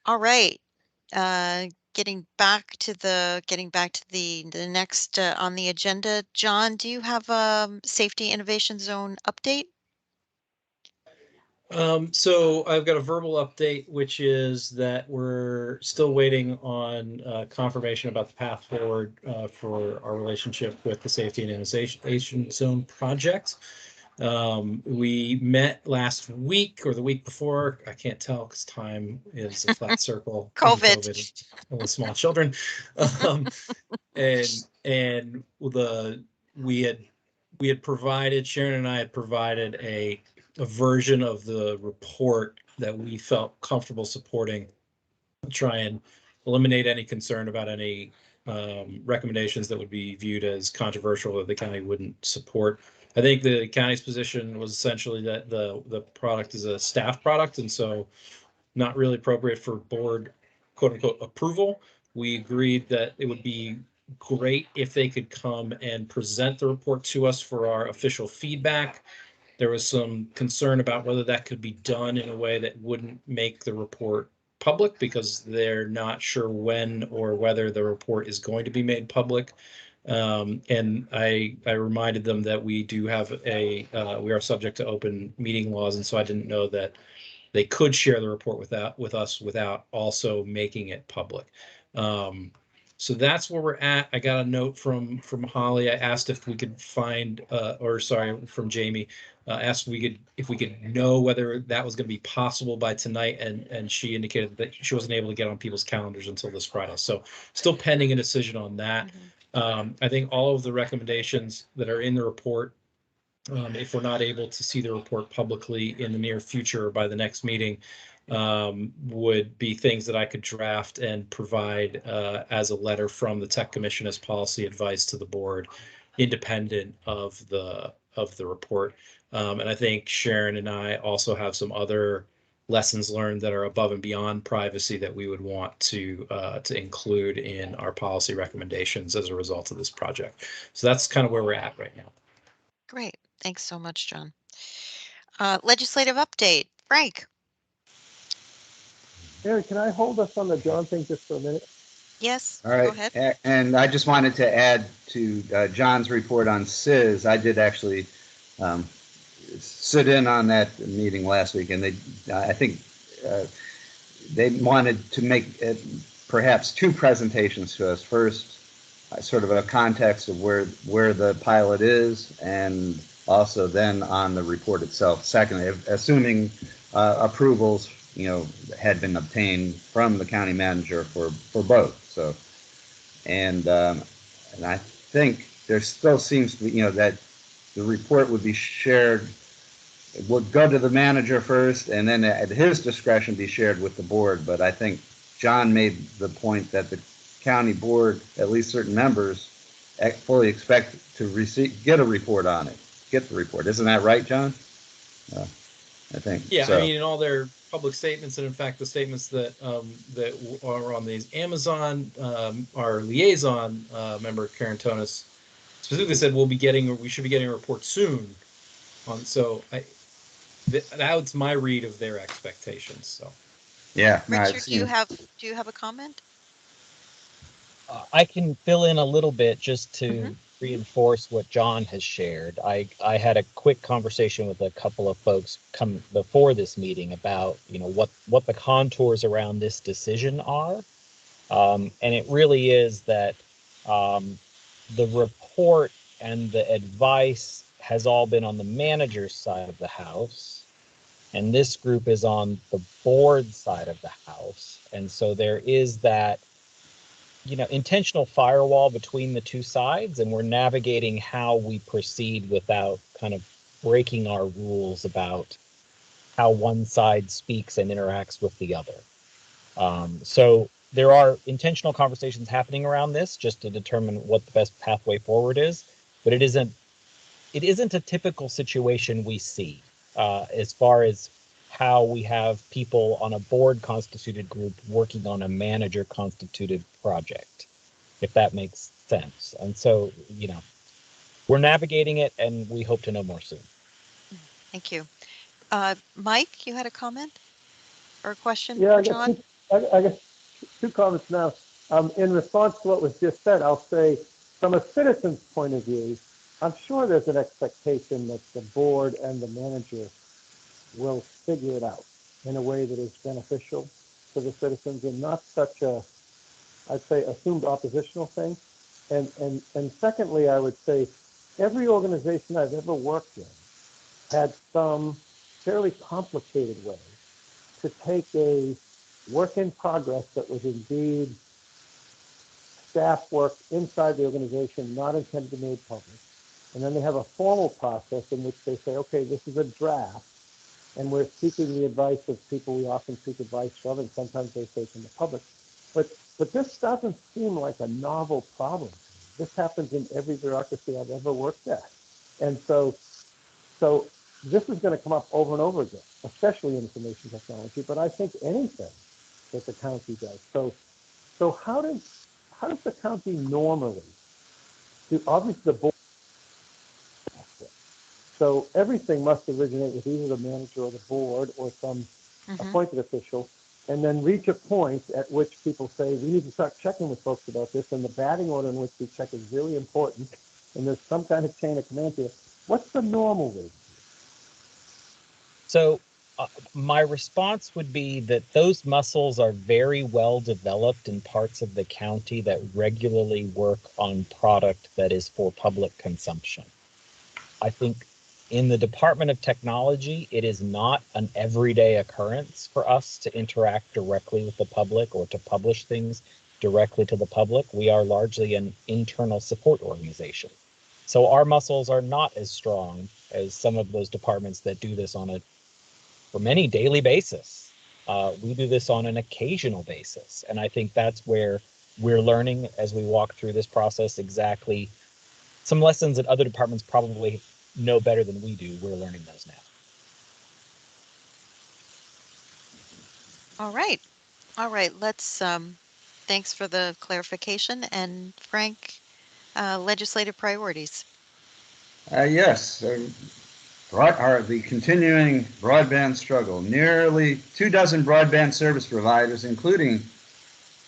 All right. Getting back to the next on the agenda. John, do you have a safety innovation zone update? So I've got a verbal update, which is that we're still waiting on confirmation about the path forward for our relationship with the Safety and Innovation Zone project. We met last week or the week before. I can't tell because time is a flat circle in COVID. COVID and with small children. And we had provided, Sharon and I had provided a version of the report that we felt comfortable supporting, try and eliminate any concern about any recommendations that would be viewed as controversial that the county wouldn't support. I think the county's position was essentially that the product is a staff product, and so not really appropriate for board quote unquote approval. We agreed that it would be great if they could come and present the report to us for our official feedback. There was some concern about whether that could be done in a way that wouldn't make the report public because they're not sure when or whether the report is going to be made public. And I reminded them that we do have we are subject to open meeting laws, and so I didn't know that they could share the report with us without also making it public. So that's where we're at. I got a note from Holly. I asked if we could find, or sorry, from Jamie, asked if we could know whether that was going to be possible by tonight, and she indicated that she wasn't able to get on people's calendars until this Friday. So still pending a decision on that. I think all of the recommendations that are in the report, if we're not able to see the report publicly in the near future or by the next meeting, would be things that I could draft and provide as a letter from the Tech Commission as policy advice to the board, independent of the report. And I think Sharon and I also have some other lessons learned that are above and beyond privacy that we would want to include in our policy recommendations as a result of this project. So that's kind of where we're at right now. Great. Thanks so much, John. Legislative update. Frank. Aaron, can I hold us on the John thing just for a minute? Yes. All Go right. ahead. And I just wanted to add to John's report on CIS. I did actually sit in on that meeting last week, and I think they wanted to make perhaps two presentations to us. First, sort of a context of where the pilot is, and also then on the report itself. Secondly, assuming approvals had been obtained from the county manager for both. So, and I think there still seems to be that the report would be shared. It would go to the manager first, and then at his discretion be shared with the board. But I think John made the point that the county board, at least certain members, fully expect to get a report on it. Get the report. Isn't that right, John? I think. Yeah, so. I mean, in all their public statements, and in fact, the statements that are on these Amazon, our liaison member Karen Tonis specifically said we should be getting a report soon. So that's my read of their expectations. So yeah, no, Richard, do you have a comment? I can fill in a little bit just to reinforce what John has shared. I had a quick conversation with a couple of folks come before this meeting about, what the contours around this decision are. And it really is that the report and the advice has all been on the manager's side of the house. And this group is on the board side of the house. And so there is that intentional firewall between the two sides, and we're navigating how we proceed without kind of breaking our rules about how one side speaks and interacts with the other. So there are intentional conversations happening around this just to determine what the best pathway forward is, but it isn't a typical situation we see as far as how we have people on a board constituted group working on a manager constituted project, if that makes sense. And so, we're navigating it, and we hope to know more soon. Thank you. Mike, you had a comment or a question Yeah, for John? I guess two comments now. In response to what was just said, I'll say from a citizen's point of view, I'm sure there's an expectation that the board and the manager will figure it out in a way that is beneficial to the citizens and not such a, I'd say, assumed oppositional thing. And secondly, I would say every organization I've ever worked in had some fairly complicated way to take a work in progress that was indeed staff work inside the organization, not intended to be made public. And then they have a formal process in which they say, okay, this is a draft, and we're seeking the advice of people we often seek advice from, and sometimes they say from the public. But this doesn't seem like a novel problem. This happens in every bureaucracy I've ever worked at. And so this is going to come up over and over again, especially in information technology, but I think anything that the county does. So how does the county normally do? Obviously, the board. So everything must originate with either the manager or the board or some appointed official, and then reach a point at which people say, we need to start checking with folks about this, and the batting order in which we check is really important, and there's some kind of chain of command here. What's the normal way? So my response would be that those muscles are very well developed in parts of the county that regularly work on product that is for public consumption. I think in the Department of Technology, it is not an everyday occurrence for us to interact directly with the public or to publish things directly to the public. We are largely an internal support organization. So our muscles are not as strong as some of those departments that do this for many daily basis. We do this on an occasional basis. And I think that's where we're learning as we walk through this process exactly some lessons that other departments probably know better than we do. We're learning those now. All right. Let's, thanks for the clarification. And Frank, legislative priorities. Yes, the continuing broadband struggle. Nearly 24 broadband service providers, including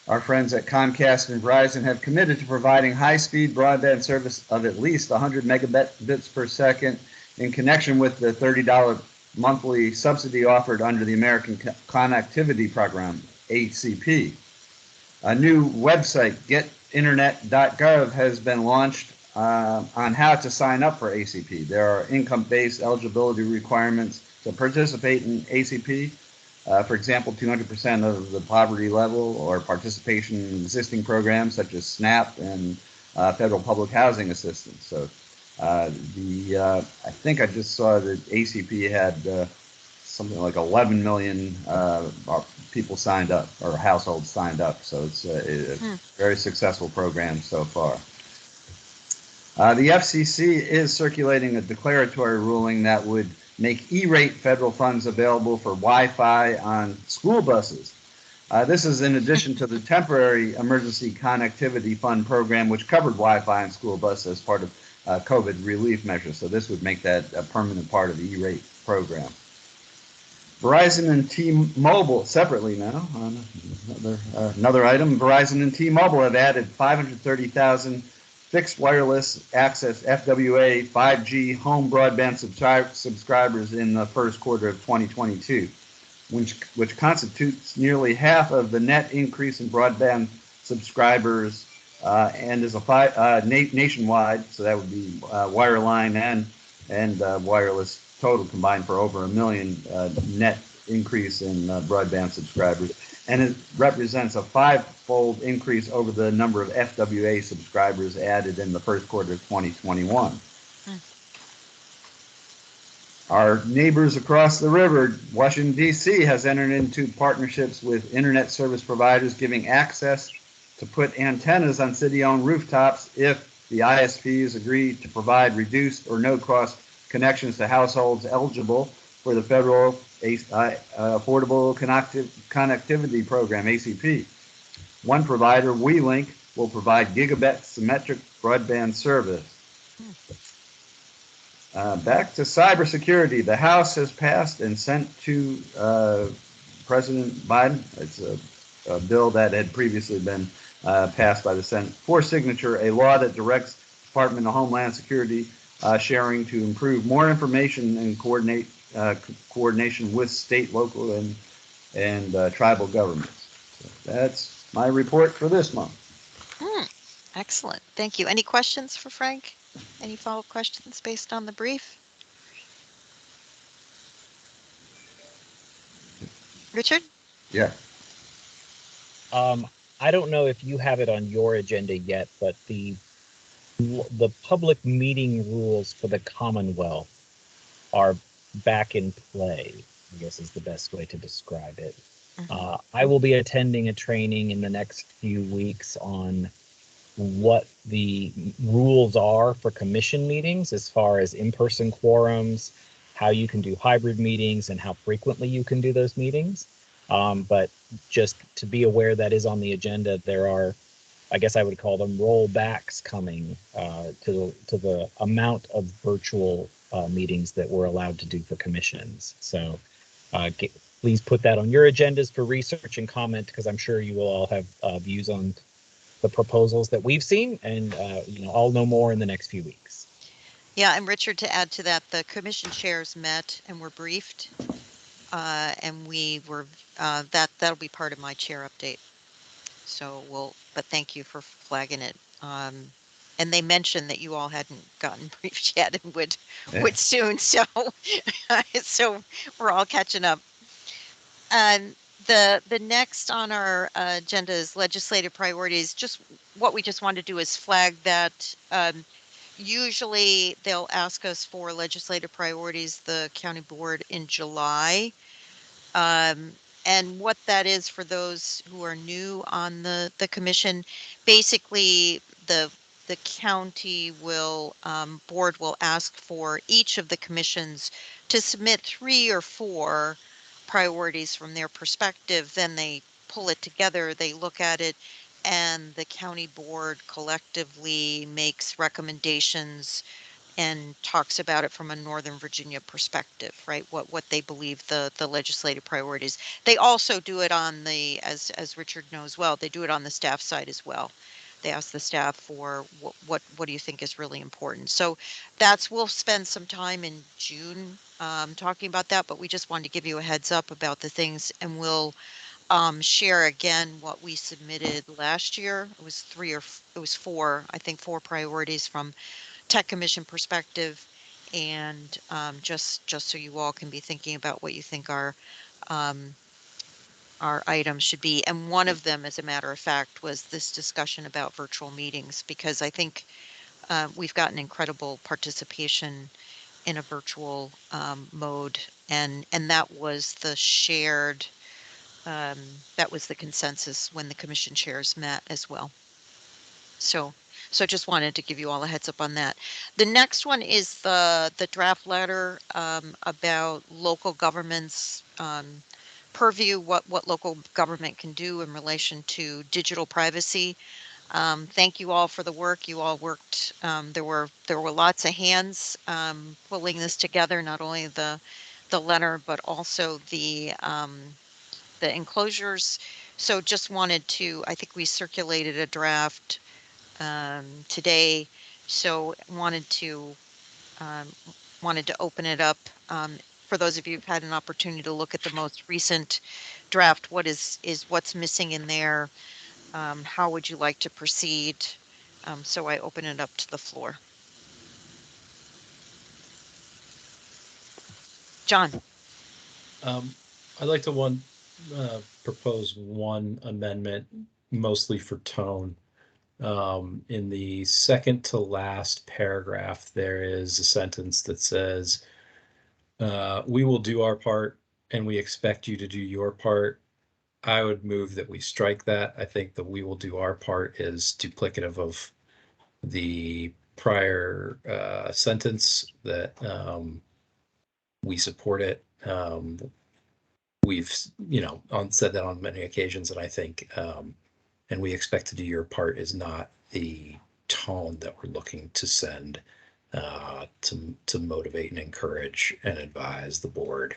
our friends at Comcast and Verizon, have committed to providing high-speed broadband service of at least 100 megabits per second in connection with the $30 monthly subsidy offered under the American Connectivity Program, ACP. A new website, getinternet.gov, has been launched on how to sign up for ACP. There are income-based eligibility requirements to participate in ACP. For example, 200% of the poverty level or participation in existing programs such as SNAP and federal public housing assistance. So I think I just saw that ACP had something like 11 million people signed up or households signed up. So it's a very successful program so far. The FCC is circulating a declaratory ruling that would make E-rate federal funds available for Wi-Fi on school buses. This is in addition to the temporary emergency connectivity fund program, which covered Wi-Fi on school buses as part of COVID relief measures. So this would make that a permanent part of the E-rate program. Verizon and T-Mobile, separately now, on another item, Verizon and T-Mobile have added 530,000 fixed wireless access FWA 5G home broadband subscribers in the first quarter of 2022, which constitutes nearly half of the net increase in broadband subscribers and is a nationwide, so that would be wireline and wireless total combined for over 1 million net increase in broadband subscribers, and it represents a 5-fold increase over the number of FWA subscribers added in the first quarter of 2021. Our neighbors across the river, Washington, D.C., has entered into partnerships with internet service providers giving access to put antennas on city-owned rooftops if the ISPs agree to provide reduced or no-cost connections to households eligible for the federal Affordable Connectivity Program, ACP. One provider, WeLink, will provide gigabit symmetric broadband service. Back to cybersecurity. The House has passed and sent to President Biden. It's a bill that had previously been passed by the Senate for signature, a law that directs Department of Homeland Security sharing to improve more information and coordination with state, local, and tribal governments. So that's my report for this month. Excellent. Thank you. Any questions for Frank? Any follow-up questions based on the brief? Richard? Yeah. I don't know if you have it on your agenda yet, but the public meeting rules for the Commonwealth are back in play, I guess is the best way to describe it. I will be attending a training in the next few weeks on what the rules are for commission meetings as far as in-person quorums, how you can do hybrid meetings, and how frequently you can do those meetings. But just to be aware that is on the agenda, there are, I guess I would call them rollbacks coming to the amount of virtual meetings that we're allowed to do for commissions. So please put that on your agendas for research and comment, because I'm sure you will all have views on the proposals that we've seen, and I'll know more in the next few weeks. Yeah, and Richard, to add to that, the commission chairs met and were briefed, and we were that'll be part of my chair update. So but thank you for flagging it. And they mentioned that you all hadn't gotten briefed yet and would soon. So so we're all catching up. The next on our agenda is legislative priorities. Just what we just want to do is flag that usually they'll ask us for legislative priorities, the county board, in July. And what that is for those who are new on the commission, basically the county will board will ask for each of the commissions to submit 3 or 4 priorities from their perspective. Then they pull it together, they look at it, and the county board collectively makes recommendations and talks about it from a Northern Virginia perspective, right? What they believe the legislative priorities. They also do it on the, as Richard knows well, they do it on the staff side as well. They ask the staff for what do you think is really important. So we'll spend some time in June talking about that, but we just wanted to give you a heads up about the things, and we'll share again what we submitted last year. It was 4, I think 4 priorities from Tech Commission perspective, and just so you all can be thinking about what you think our items should be. And one of them, as a matter of fact, was this discussion about virtual meetings, because I think we've gotten incredible participation in a virtual mode, and that was the shared that was the consensus when the commission chairs met as well. So So just wanted to give you all a heads up on that. The next one is the draft letter about local governments purview, what local government can do in relation to digital privacy. Thank you all for the work. You all worked. There were lots of hands pulling this together. Not only the letter, but also the enclosures. So just wanted to. I think we circulated a draft today. So wanted to open it up for those of you who've had an opportunity to look at the most recent draft. What is what's missing in there? How would you like to proceed? So I open it up to the floor. John. I'd like to propose one amendment, mostly for tone. In the second to last paragraph, there is a sentence that says, we will do our part and we expect you to do your part. I would move that we strike that. I think that we will do our part is duplicative of the prior sentence, that we support it. We've said that on many occasions, and I think and we expect to do your part is not the tone that we're looking to send to motivate and encourage and advise the board.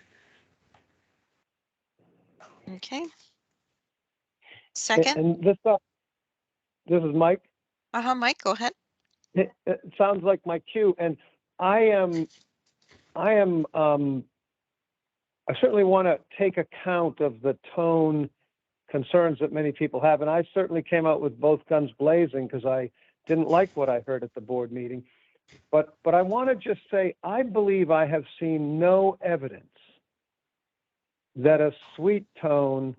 Okay. Second. And this is Mike. Mike, go ahead. It sounds like my cue, and I certainly want to take account of the tone concerns that many people have, and I certainly came out with both guns blazing because I didn't like what I heard at the board meeting. But I want to just say I believe I have seen no evidence that a sweet tone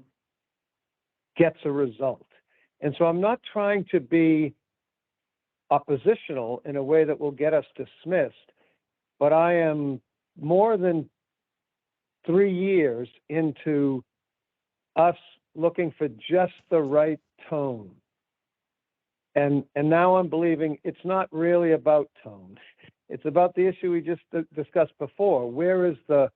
gets a result. And so I'm not trying to be oppositional in a way that will get us dismissed, but I am more than 3 years into us looking for just the right tone. And now I'm believing it's not really about tone. It's about the issue we just discussed before. Where is the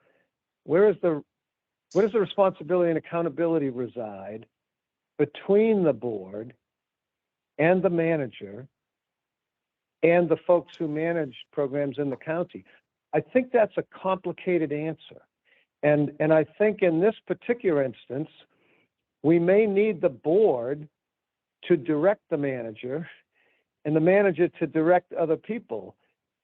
responsibility and accountability reside between the board and the manager and the folks who manage programs in the county? I think that's a complicated answer. And I think in this particular instance, we may need the board to direct the manager and the manager to direct other people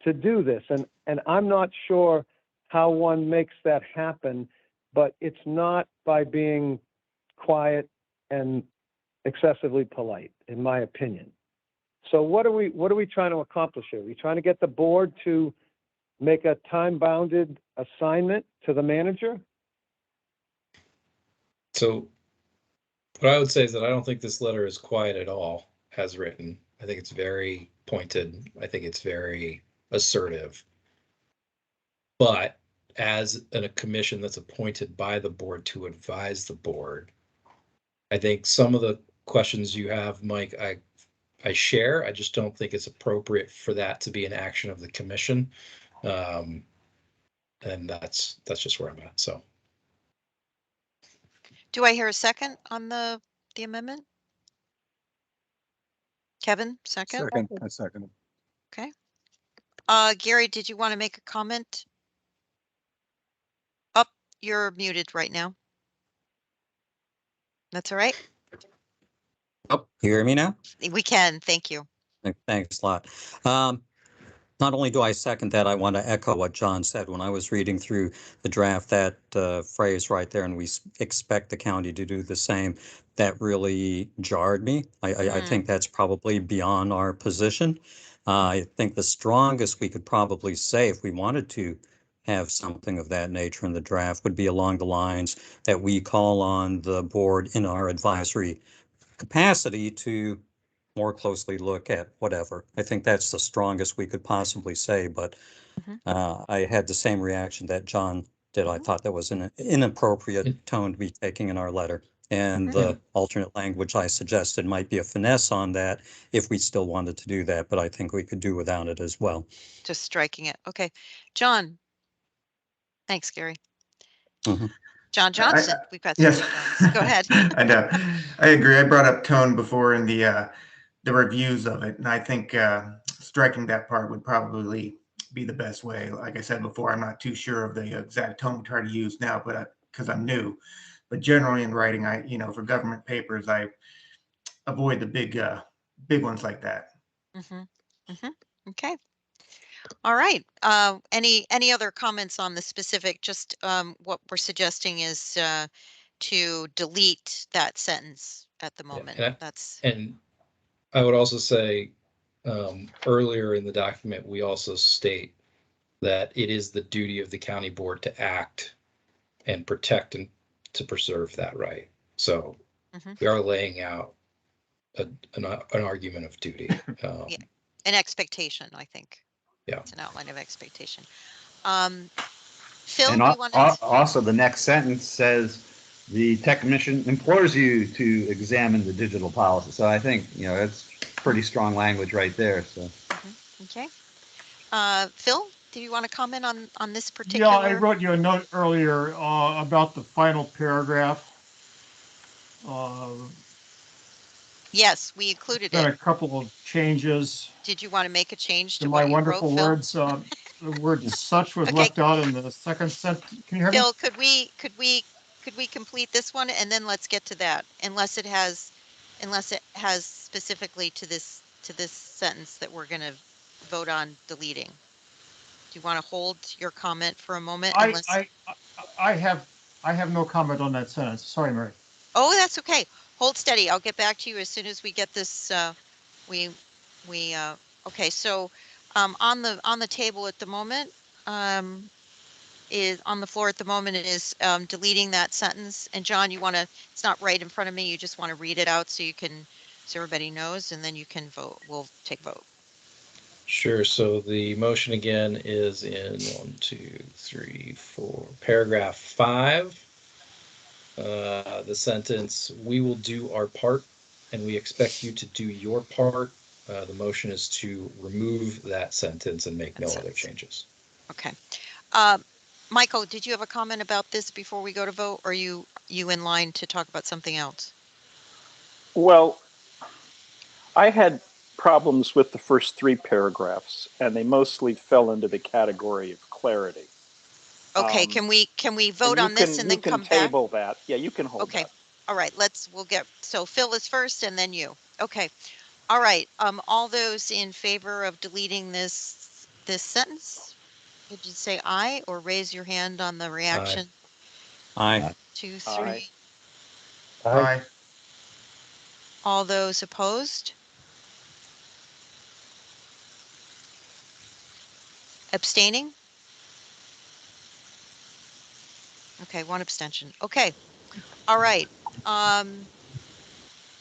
to do this. And I'm not sure how one makes that happen, but it's not by being quiet and excessively polite, in my opinion. So what are we trying to accomplish here? Are we trying to get the board to make a time-bounded assignment to the manager? So what I would say is that I don't think this letter is quiet at all as written. I think it's very pointed. I think it's very assertive. But as a commission that's appointed by the board to advise the board, I think some of the questions you have, Mike, I share. I just don't think it's appropriate for that to be an action of the commission. And that's just where I'm at. So. Do I hear a second on the amendment? Kevin, second? I second it. Okay. Gary, did you want to make a comment? You're muted right now. That's all right. Oh, you hear me now? We can. Thank you. Thanks a lot. Not only do I second that, I want to echo what John said when I was reading through the draft, that phrase right there, and we expect the county to do the same. That really jarred me. I think that's probably beyond our position. I think the strongest we could probably say if we wanted to have something of that nature in the draft would be along the lines that we call on the board in our advisory capacity to more closely look at whatever. I think that's the strongest we could possibly say, but I had the same reaction that John did. I thought that was an inappropriate tone to be taking in our letter. And the alternate language I suggested might be a finesse on that if we still wanted to do that, but I think we could do without it as well. Just striking it. Okay. John. Thanks, Gary. John Johnston. We've got so many Johns. Go ahead. I know. I agree. I brought up tone before in the reviews of it, and I think striking that part would probably be the best way. Like I said before, I'm not too sure of the exact tone we try to use now, but because I'm new. But generally in writing, for government papers, I avoid the big ones like that. Okay. All right. Any other comments on the specific? Just what we're suggesting is to delete that sentence at the moment. And I would also say earlier in the document, we also state that it is the duty of the county board to act and protect and to preserve that right. So we are laying out an argument of duty. Yeah. An expectation, I think. Yeah. It's an outline of expectation. Phil, And you want to... also the next sentence says the tech commission implores you to examine the digital policy. So I think, that's pretty strong language right there. So. Okay. Phil, do you want to comment on this particular? Yeah, I wrote you a note earlier about the final paragraph. Yes, we included Been it. a couple of changes. Did you want to make a change to my what wonderful you wrote, words? The word "such" was left out in the second sentence. Can you hear me? Phil, could we complete this one and then let's get to that, unless it has specifically to this sentence that we're going to vote on deleting. Do you want to hold your comment for a moment? I have no comment on that sentence. Sorry, Mary. Oh, that's okay. Hold steady. I'll get back to you as soon as we get this. Okay. So, on the table at the moment, is on the floor at the moment is deleting that sentence. And John, you want to? It's not right in front of me. You just want to read it out so everybody knows, and then you can vote. We'll take vote. Sure. So the motion again is in 1, 2, 3, 4, paragraph 5. The sentence, "We will do our part and we expect you to do your part." The motion is to remove that sentence and make no other changes. Okay. Michael, did you have a comment about this before we go to vote? Or are you in line to talk about something else? Well, I had problems with the first 3 paragraphs, and they mostly fell into the category of clarity. Okay, can we vote on this and then come back? You can table that. Yeah, you can hold Okay. that. All right, so Phil is first and then you. Okay. All right. All those in favor of deleting this sentence, could you say aye or raise your hand on the reaction? Aye. 1, 2, 3. Aye. All those opposed? Abstaining? Okay, 1 abstention. Okay. All right.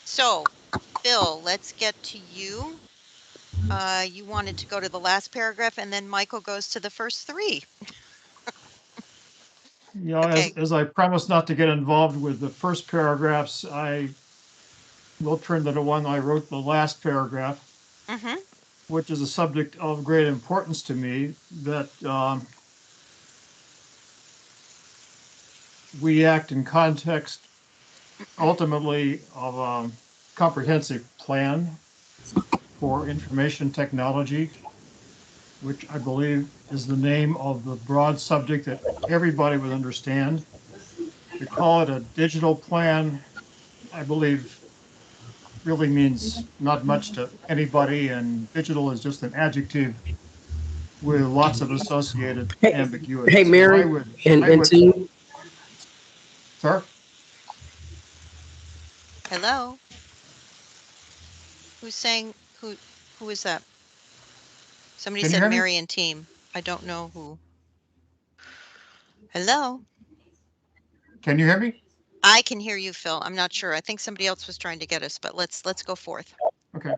So Phil, let's get to you. You wanted to go to the last paragraph and then Michael goes to the first 3. Okay. As I promised not to get involved with the first paragraphs, I will turn to the one I wrote the last paragraph, which is a subject of great importance to me, that we act in context ultimately of a comprehensive plan for information technology, which I believe is the name of the broad subject that everybody would understand. To call it a digital plan, I believe, really means not much to anybody, and digital is just an adjective with lots of associated ambiguity. Hey, Mary, and team. Sir? Hello? Who's saying, who is that? Somebody Can you said hear me? Mary and team. I don't know who. Hello? Can you hear me? I can hear you, Phil. I'm not sure. I think somebody else was trying to get us, but let's go forth. Okay.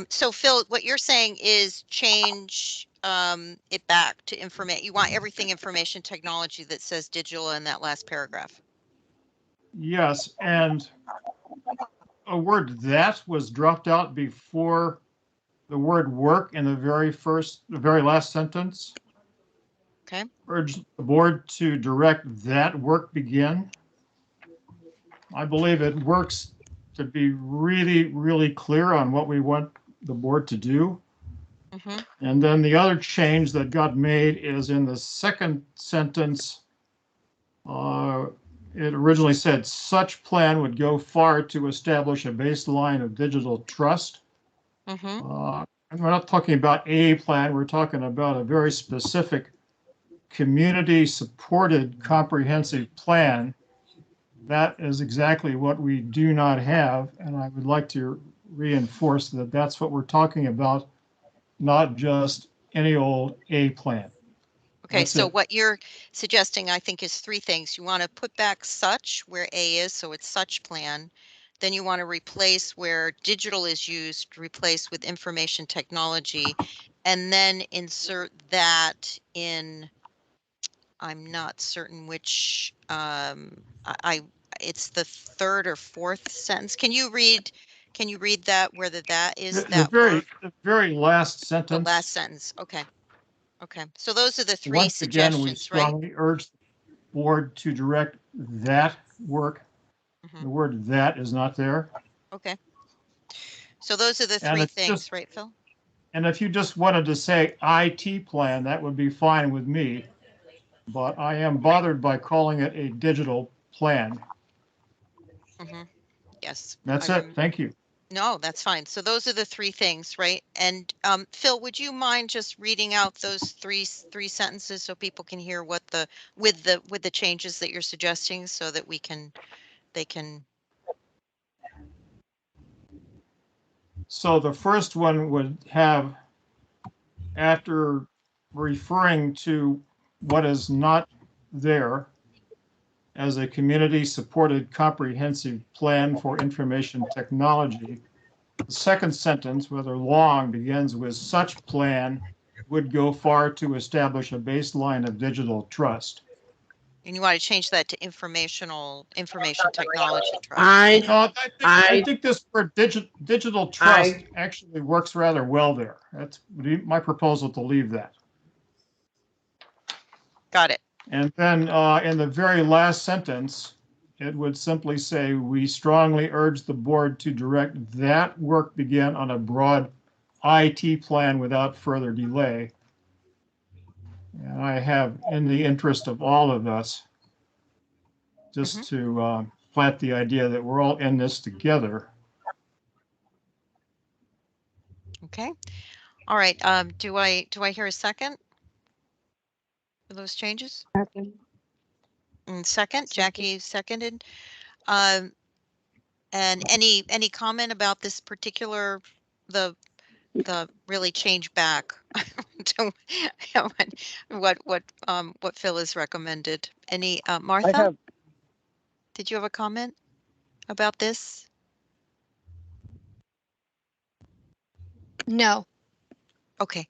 So Phil, what you're saying is change it back to information. You want everything information technology that says digital in that last paragraph. Yes, and a word "that" was dropped out before the word "work" in the very last sentence. Okay. Urge the board to direct that work begin. I believe it works to be really, really clear on what we want the board to do. Mm-hmm. And then the other change that got made is in the second sentence. It originally said such plan would go far to establish a baseline of digital trust. Mm-hmm. And we're not talking about a plan, we're talking about a very specific community-supported comprehensive plan. That is exactly what we do not have, and I would like to reinforce that that's what we're talking about, not just any old A plan. Okay, That's so it. what you're suggesting, I think, is three things. You want to put back such where A is, so it's such plan. Then you want to replace where digital is used, replace with information technology, and then insert that in, I'm not certain which, it's the third or fourth sentence. Can you read that, whether that is that work? The very last The sentence. last sentence, okay. Okay, so those are the three Once again, we suggestions, right? strongly urge the board to direct that work. Mhm. The word "that" is not there. Okay. So those are the And three it's things, just, right, Phil? and if you just wanted to say IT plan, that would be fine with me. But I am bothered by calling it a digital plan. Mm-hmm. Yes. That's it. Thank you. No, that's fine. So those are the three things, right? And Phil, would you mind just reading out those three sentences so people can hear what the with the changes that you're suggesting, so that they can. So the first one would have, after referring to what is not there as a community-supported comprehensive plan for information technology, the second sentence, whether long, begins with such plan would go far to establish a baseline of digital trust. And you want to change that to information technology trust. No, I think this word digital trust actually works rather well there. That's my proposal, to leave that. Got it. And then in the very last sentence, it would simply say, we strongly urge the board to direct that work begin on a broad IT plan without further delay. And I have, in the interest of all of us, just to plant the idea that we're all in this together. Okay. All right. Do I hear a second for those changes? Second, Jackie seconded. And any comment about this particular, the really change back to what Phil has recommended? Any Martha? Did you have a comment about this? No. Okay.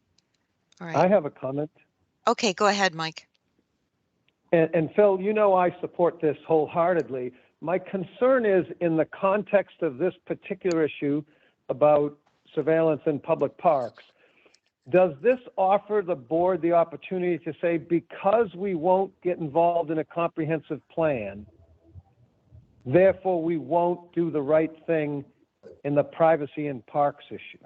All right. I have a comment. Okay, go ahead, Mike. And Phil, you know I support this wholeheartedly. My concern is in the context of this particular issue about surveillance in public parks. Does this offer the board the opportunity to say, because we won't get involved in a comprehensive plan, therefore we won't do the right thing in the privacy in parks issue?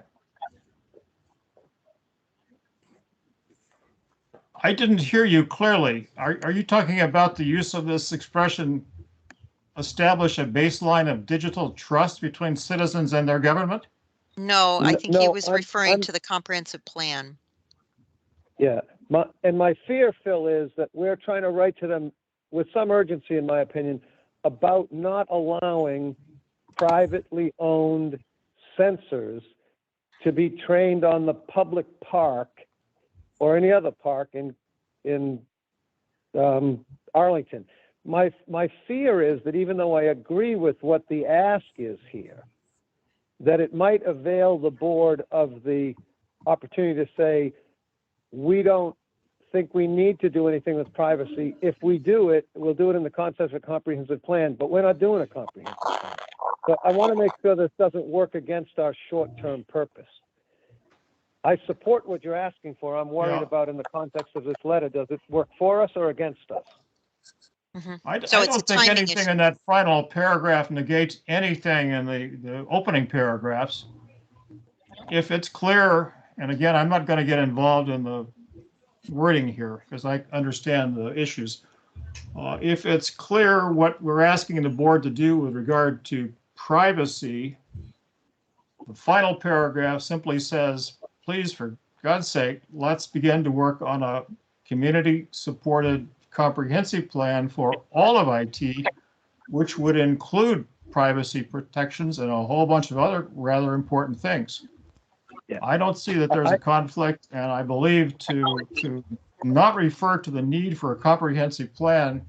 I didn't hear you clearly. Are you talking about the use of this expression, establish a baseline of digital trust between citizens and their government? No, I think he No, was referring to the comprehensive plan. Yeah, my fear, Phil, is that we're trying to write to them with some urgency, in my opinion, about not allowing privately owned sensors to be trained on the public park or any other park in Arlington. My fear is that even though I agree with what the ask is here, that it might avail the board of the opportunity to say, we don't think we need to do anything with privacy. If we do it, we'll do it in the context of a comprehensive plan, but we're not doing a comprehensive plan. So I want to make sure this doesn't work against our short-term purpose. I support what you're asking for. I'm worried about in the context of this letter. Does it work for us or against us? I don't think anything in that final paragraph negates anything in the opening paragraphs. If it's clear, and again, I'm not going to get involved in the wording here because I understand the issues. If it's clear what we're asking the board to do with regard to privacy, the final paragraph simply says, please, for God's sake, let's begin to work on a community-supported comprehensive plan for all of IT, which would include privacy protections and a whole bunch of other rather important things. Yeah. I don't see that there's a conflict, and I believe to not refer to the need for a comprehensive plan,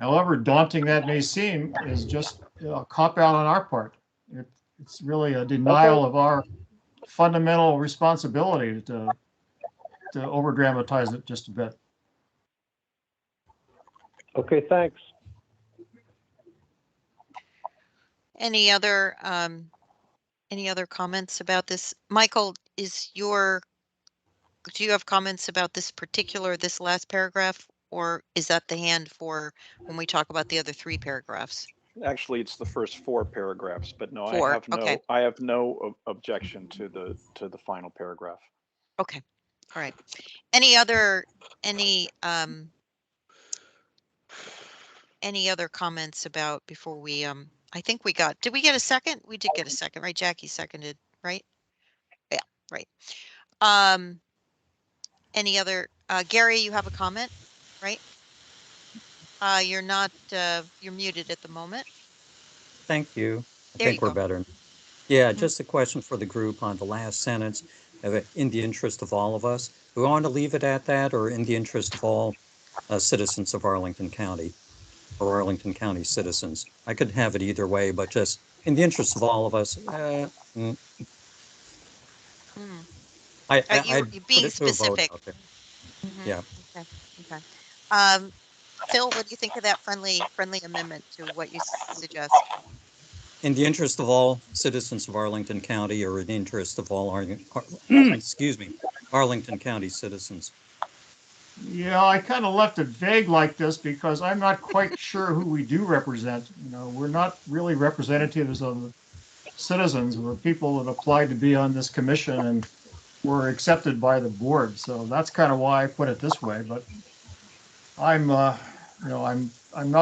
however daunting that may seem, is just a cop-out on our part. It's really a denial of our fundamental responsibility to over-dramatize it just a bit. Okay, thanks. Any other comments about this? Michael, do you have comments about this last paragraph, or is that the hand for when we talk about the other 3 paragraphs? Actually, it's the first 4 paragraphs, but no, I have no objection to the final paragraph. Okay. All right. Any other comments about before we I think did we get a second? We did get a second, right? Jackie seconded, right? Yeah, right. Any other Gary, you have a comment, right? You're not you're muted at the moment. Thank you. I There think you we're go. better. Yeah, just a question for the group on the last sentence. In the interest of all of us, do we want to leave it at that, or in the interest of all citizens of Arlington County, or Arlington County citizens? I could have it either way, but just in the interest of all of us. You're I'd being put it to a vote specific. out there. Yeah. Okay. Okay. Phil, what do you think of that friendly amendment to what you suggest? In the interest of all citizens of Arlington County, or in the interest of all excuse me, Arlington County citizens. Yeah, I kind of left it vague like this because I'm not quite sure who we do represent. You know, we're not really representatives of the citizens. We're people that applied to be on this commission and were accepted by the board. So that's kind of why I put it this way. But I'm not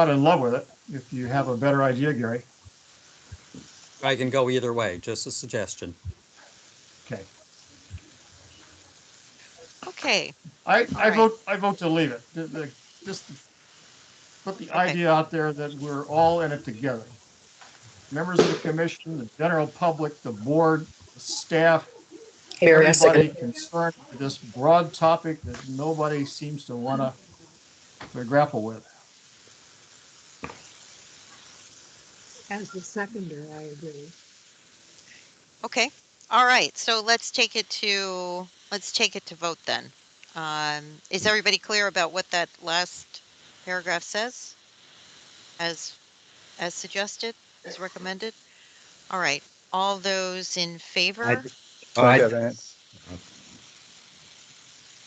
in love with it. If you have a better idea, Gary. I can go either way. Just a suggestion. Okay. Okay. I vote to leave it. Just put the idea out there that we're all in it together. Members of the commission, the general public, the board, the staff, everybody concerned with this broad topic that nobody seems to want to grapple with. As the seconder, I agree. Okay. All right. So let's take it to vote then. Is everybody clear about what that last paragraph says? As suggested, as recommended? All right. All those in favor?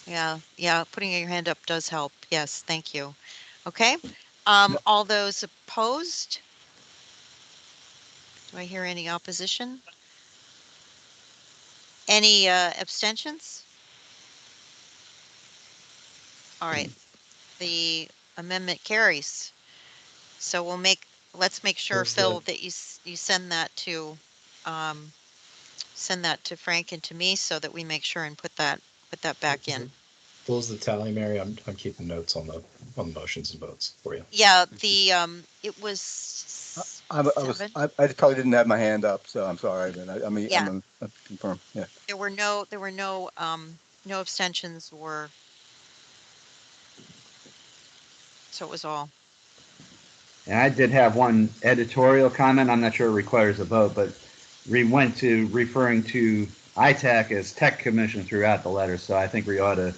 Yeah, putting your hand up does help. Yes, thank you. Okay. All those opposed? Do I hear any opposition? Any abstentions? All right. The amendment carries. So let's make sure, Phil, that you send that to Frank and to me so that we make sure and put that back in. Close the tally, Mary. I'm keeping notes on the motions and votes for you. Yeah, it was I probably didn't have my hand up, so I'm sorry. But I'm confirm. Yeah. There were no no abstentions or so it was all. And I did have one editorial comment. I'm not sure it requires a vote, but we went to referring to ITAC as Tech Commission throughout the letter, so I think we ought to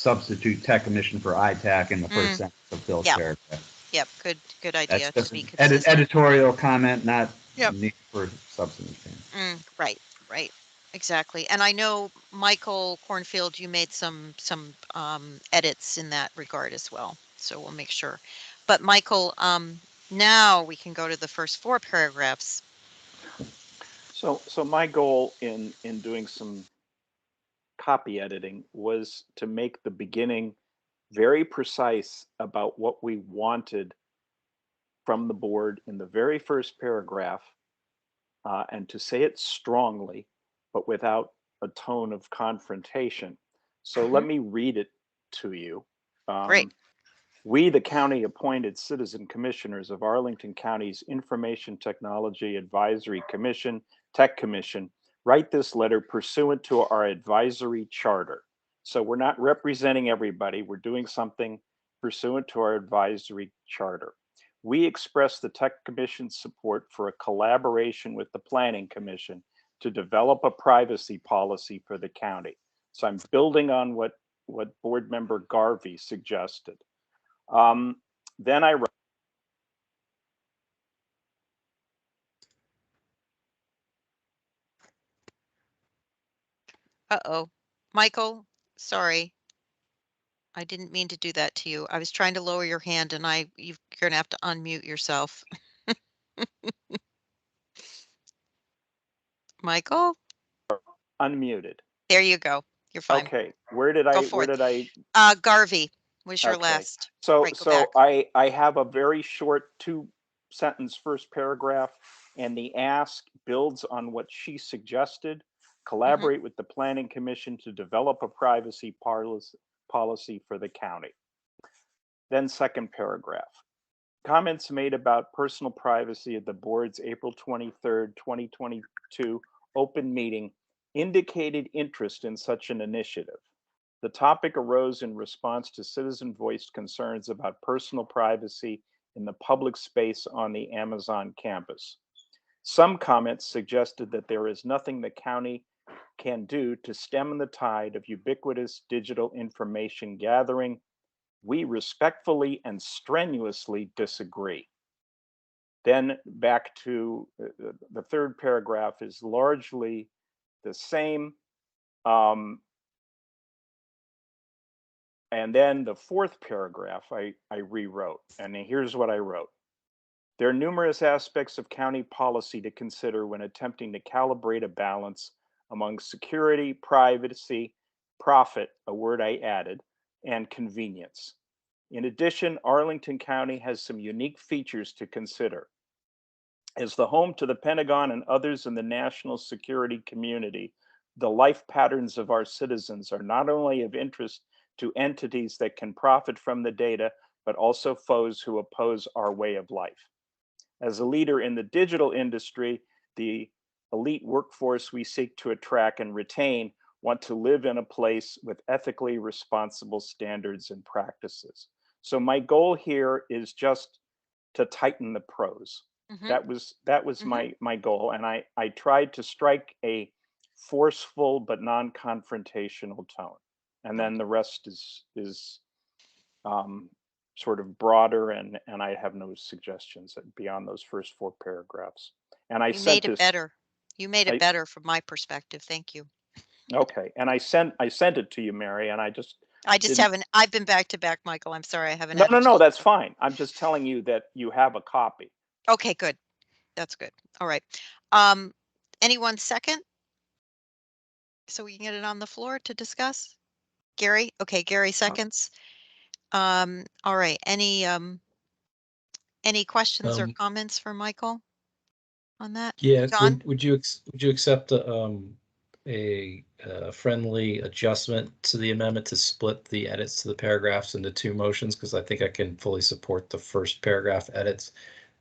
substitute tech commission for ITAC in the first sentence of Bill's Yep. paragraph. Yep, good idea That's to be just consistent. editorial comment, not Yep. need for substantive change. Right, exactly. And I know, Michael Cornfield, you made some edits in that regard as well. So we'll make sure. But Michael, now we can go to the first 4 paragraphs. So my goal in doing some copy editing was to make the beginning very precise about what we wanted from the board in the very first paragraph, and to say it strongly, but without a tone of confrontation. So let me read it to you. Great. We, the county appointed citizen commissioners of Arlington County's Information Technology Advisory Commission, Tech Commission, write this letter pursuant to our advisory charter. So we're not representing everybody. We're doing something pursuant to our advisory charter. We express the Tech Commission's support for a collaboration with the Planning Commission to develop a privacy policy for the county. So I'm building on what board member Garvey suggested. Then I wrote, Uh-oh. Michael, sorry. I didn't mean to do that to you. I was trying to lower your hand, and you're going to have to unmute yourself. Michael? unmuted. There you go. You're fine. Okay, where did I? Garvey was your Okay. last. So Right, go back. I have a very short 2-sentence first paragraph, and the ask builds on what she suggested. Collaborate with the Planning Commission to develop a privacy policy for the county. Then second paragraph. Comments made about personal privacy at the board's April 23rd, 2022 open meeting indicated interest in such an initiative. The topic arose in response to citizen-voiced concerns about personal privacy in the public space on the Amazon campus. Some comments suggested that there is nothing the county can do to stem the tide of ubiquitous digital information gathering. We respectfully and strenuously disagree. Then back to the third paragraph is largely the same. And then the fourth paragraph I rewrote, and here's what I wrote. There are numerous aspects of county policy to consider when attempting to calibrate a balance among security, privacy, profit, a word I added, and convenience. In addition, Arlington County has some unique features to consider. As the home to the Pentagon and others in the national security community, the life patterns of our citizens are not only of interest to entities that can profit from the data, but also foes who oppose our way of life. As a leader in the digital industry, the elite workforce we seek to attract and retain want to live in a place with ethically responsible standards and practices. So my goal here is just to tighten the prose. That was my goal, and I tried to strike a forceful but non-confrontational tone, and then the rest is sort of broader, and I have no suggestions beyond those first 4 paragraphs. And I sent made it better. You made it better from my perspective. Thank you. Okay, and I sent it to you, Mary, and I just haven't. I've been back to back, Michael. I'm sorry, I haven't. No, that's fine. I'm just telling you that you have a copy. Okay, good. That's good. All right. Anyone second? So we can get it on the floor to discuss. Gary? Okay, Gary seconds. All right. Any questions or comments for Michael on that? Yeah, John? would you accept a friendly adjustment to the amendment to split the edits to the paragraphs into 2 motions? Because I think I can fully support the first paragraph edits,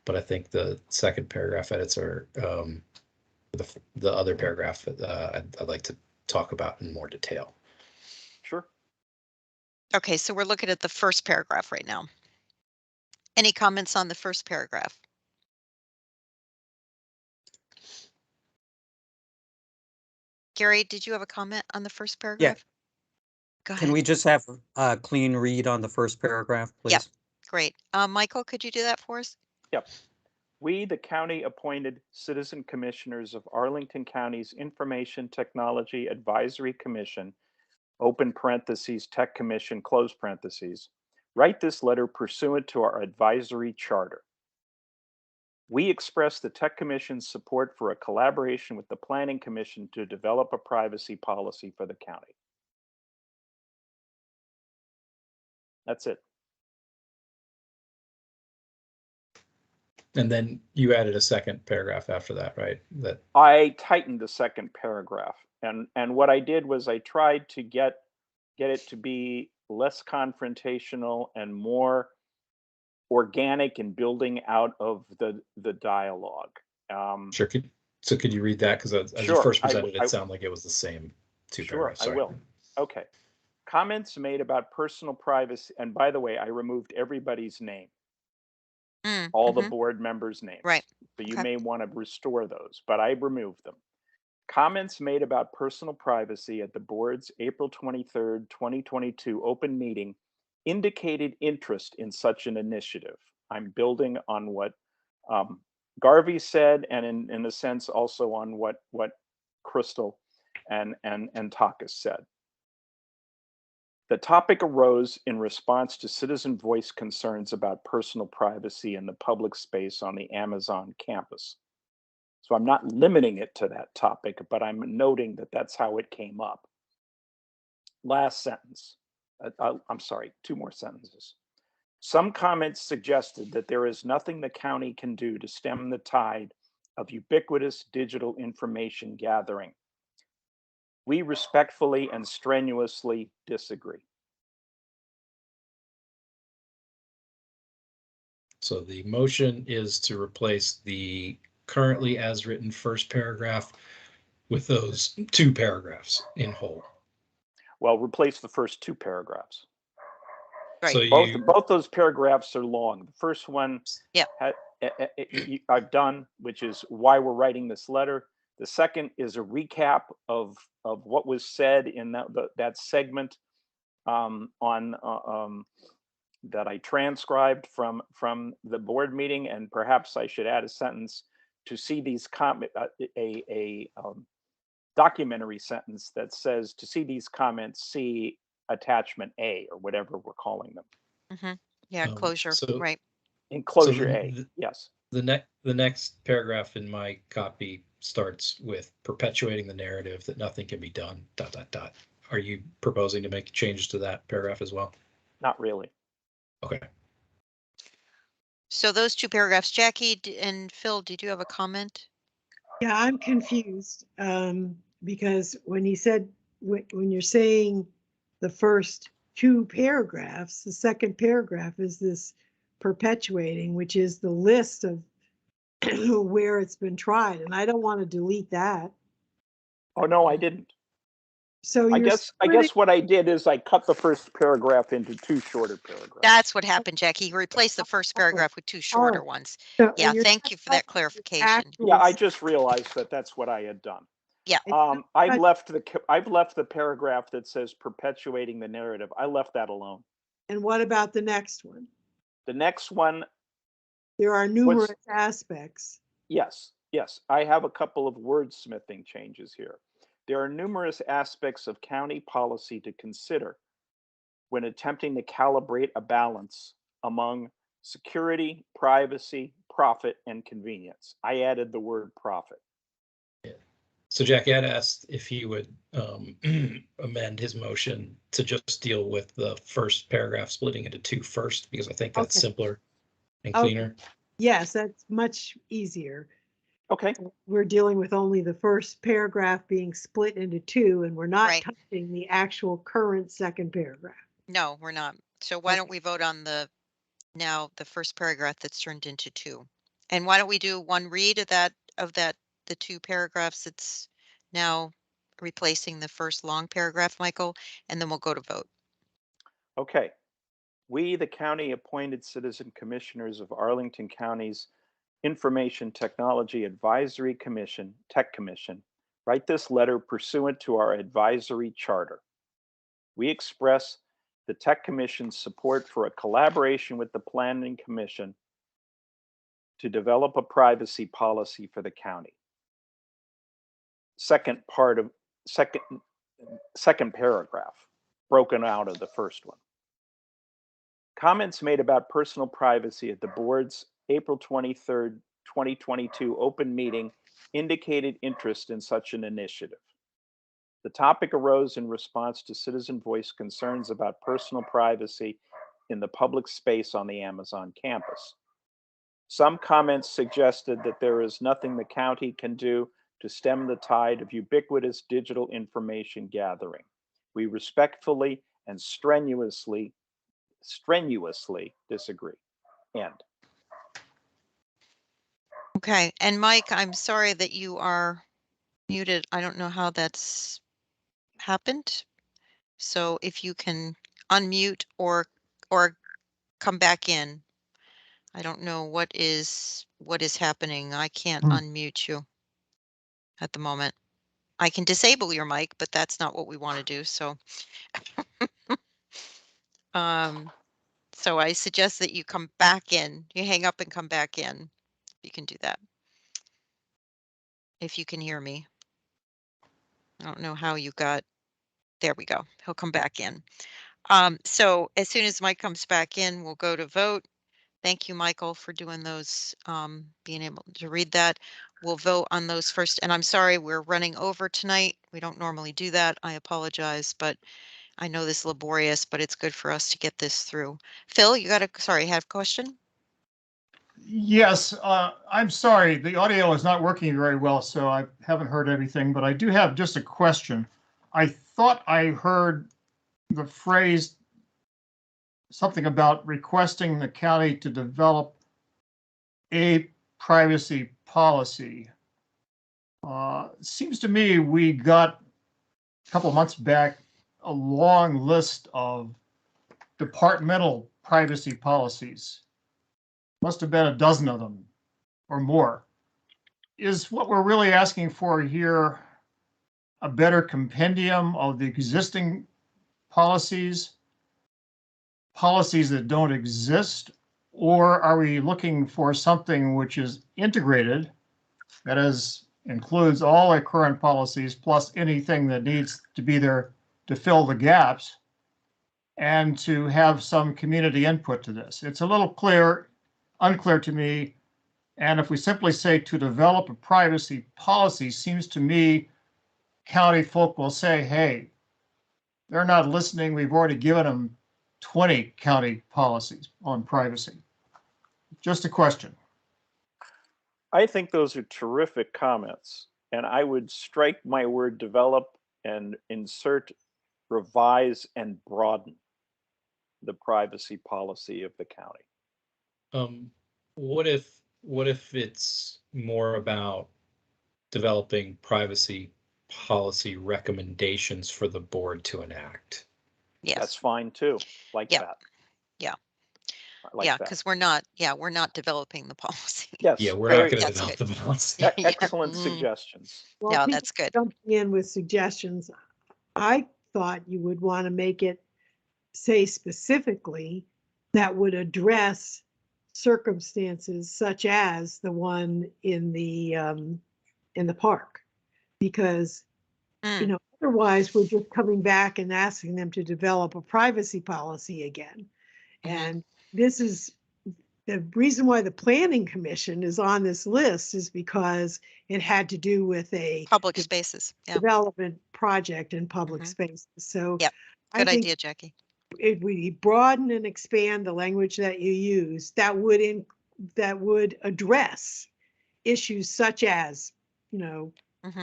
but I think the second paragraph edits are the other paragraph I'd like to talk about in more detail. Sure. Okay, so we're looking at the first paragraph right now. Any comments on the first paragraph? Gary, did you have a comment on the first paragraph? Go Can ahead. we just have a clean read on the first paragraph, Yep. please? Great. Michael, could you do that for us? Yep. We, the county appointed citizen commissioners of Arlington County's Information Technology Advisory Commission, open parentheses, Tech Commission, close parentheses, write this letter pursuant to our advisory charter. We express the Tech Commission's support for a collaboration with the Planning Commission to develop a privacy policy for the county. That's it. And then you added a second paragraph after that, right? That I tightened the second paragraph, and what I did was I tried to get it to be less confrontational and more organic in building out of the dialogue. sure. Could you read that? Because as you Sure, first presented, it sounded like it was the same two Sure, paragraphs. I Sorry. will. Okay. Comments made about personal privacy, and by the way, I removed everybody's name, all the board members' names. Right. So you may want to restore those, but I removed them. Comments made about personal privacy at the board's April 23rd, 2022 open meeting indicated interest in such an initiative. I'm building on what Garvey said, and in a sense also on what Crystal and Takas said. The topic arose in response to citizen voice concerns about personal privacy in the public space on the Amazon campus. So I'm not limiting it to that topic, but I'm noting that that's how it came up. Last sentence. I'm sorry, two more sentences. Some comments suggested that there is nothing the county can do to stem the tide of ubiquitous digital information gathering. We respectfully and strenuously disagree. So the motion is to replace the currently as written first paragraph with those two paragraphs in whole. Well, replace the first two paragraphs. Right. So both those paragraphs are long. The first one, yeah, I've done, which is why we're writing this letter. The second is a recap of what was said in that segment that I transcribed from the board meeting, and perhaps I should add a sentence to see these documentary sentence that says to see these comments, see attachment A or whatever we're calling them. Yeah, closure, right. Enclosure A, yes. The next paragraph in my copy starts with perpetuating the narrative that nothing can be done, ... Are you proposing to make changes to that paragraph as well? Not really. Okay. So those two paragraphs, Jackie and Phil, did you have a comment? Yeah, I'm confused because when he said, when you're saying the first two paragraphs, the second paragraph is this perpetuating, which is the list of where it's been tried. And I don't want to delete that. Oh, no, I didn't. So I guess what I did is I cut the first paragraph into two shorter paragraphs. That's what happened, Jackie. You replaced the first paragraph with two shorter ones. Yeah, thank you for that clarification. Yeah, I just realized that that's what I had done. Yeah. I've left the paragraph that says perpetuating the narrative. I left that alone. And what about the next one? The next one. There are numerous aspects. Yes. I have a couple of wordsmithing changes here. There are numerous aspects of county policy to consider when attempting to calibrate a balance among security, privacy, profit, and convenience. I added the word profit. Yeah. So Jackie had asked if he would amend his motion to just deal with the first paragraph, splitting into two first, because I think that's simpler and cleaner. Yes, that's much easier. Okay. We're dealing with only the first paragraph being split into two, and we're not touching the actual current second paragraph. No, we're not. So why don't we vote on the first paragraph that's turned into two? And why don't we do one read of the two paragraphs that's now replacing the first long paragraph, Michael, and then we'll go to vote. Okay. We, the county appointed citizen commissioners of Arlington County's Information Technology Advisory Commission, Tech Commission, write this letter pursuant to our advisory charter. we express the Tech Commission's support for a collaboration with the Planning Commission to develop a privacy policy for the county. Second paragraph, broken out of the first one. Comments made about personal privacy at the board's April 23rd, 2022 open meeting indicated interest in such an initiative. The topic arose in response to citizen voice concerns about personal privacy in the public space on the Amazon campus. Some comments suggested that there is nothing the county can do to stem the tide of ubiquitous digital information gathering. We respectfully and strenuously disagree. End. Okay, and Mike, I'm sorry that you are muted. I don't know how that's happened. So if you can unmute or come back in. I don't know what is happening. I can't unmute you at the moment. I can disable your mic, but that's not what we want to do. So so I suggest that you come back in. You hang up and come back in. You can do that. If you can hear me. I don't know how you got. There we go. He'll come back in. So as soon as Mike comes back in, we'll go to vote. Thank you, Michael, for doing those, being able to read that. We'll vote on those first. And I'm sorry, we're running over tonight. We don't normally do that. I apologize, but I know this is laborious, but it's good for us to get this through. Phil, you got a, sorry, have a question? Yes, I'm sorry. The audio is not working very well, so I haven't heard everything, but I do have just a question. I thought I heard the phrase something about requesting the county to develop a privacy policy. Seems to me we got a couple of months back a long list of departmental privacy policies. Must have been a dozen of them or more. Is what we're really asking for here a better compendium of the existing policies that don't exist, or are we looking for something which is integrated, that is, includes all our current policies plus anything that needs to be there to fill the gaps and to have some community input to this? It's a little unclear to me. And if we simply say to develop a privacy policy, seems to me county folk will say, hey, they're not listening. We've already given them 20 county policies on privacy. Just a question. I think those are terrific comments. And I would strike my word develop and insert revise and broaden the privacy policy of the county. What if it's more about developing privacy policy recommendations for the board to enact? Yes. That's fine too. Like that. Yeah. Like yeah, that. because we're not developing the policy. Yes. Yeah, we're not going to develop the policy. Excellent suggestions. Well, No, people that's good. jumping in with suggestions. I thought you would want to make it say specifically that would address circumstances such as the one in the park, because you know, otherwise we're just coming back and asking them to develop a privacy policy again. And this is the reason why the Planning Commission is on this list, is because it had to do with a public spaces development project in public spaces. So yep, good idea, Jackie. If we broaden and expand the language that you use, that would address issues such as, you know,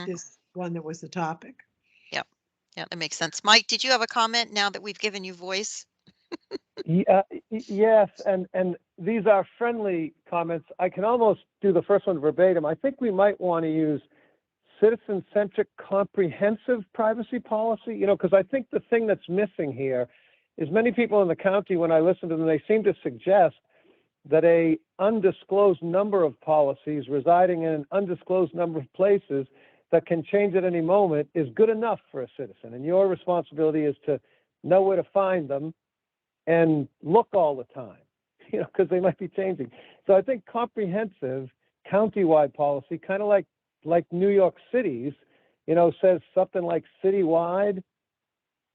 this one that was the topic. Yep. Yeah, that makes sense. Mike, did you have a comment now that we've given you voice? Yes, and these are friendly comments. I can almost do the first one verbatim. I think we might want to use citizen-centric comprehensive privacy policy, you know, because I think the thing that's missing here is many people in the county, when I listen to them, they seem to suggest that a undisclosed number of policies residing in an undisclosed number of places that can change at any moment is good enough for a citizen. And your responsibility is to know where to find them, and look all the time, because they might be changing. So I think comprehensive countywide policy, kind of like New York City's, says something like citywide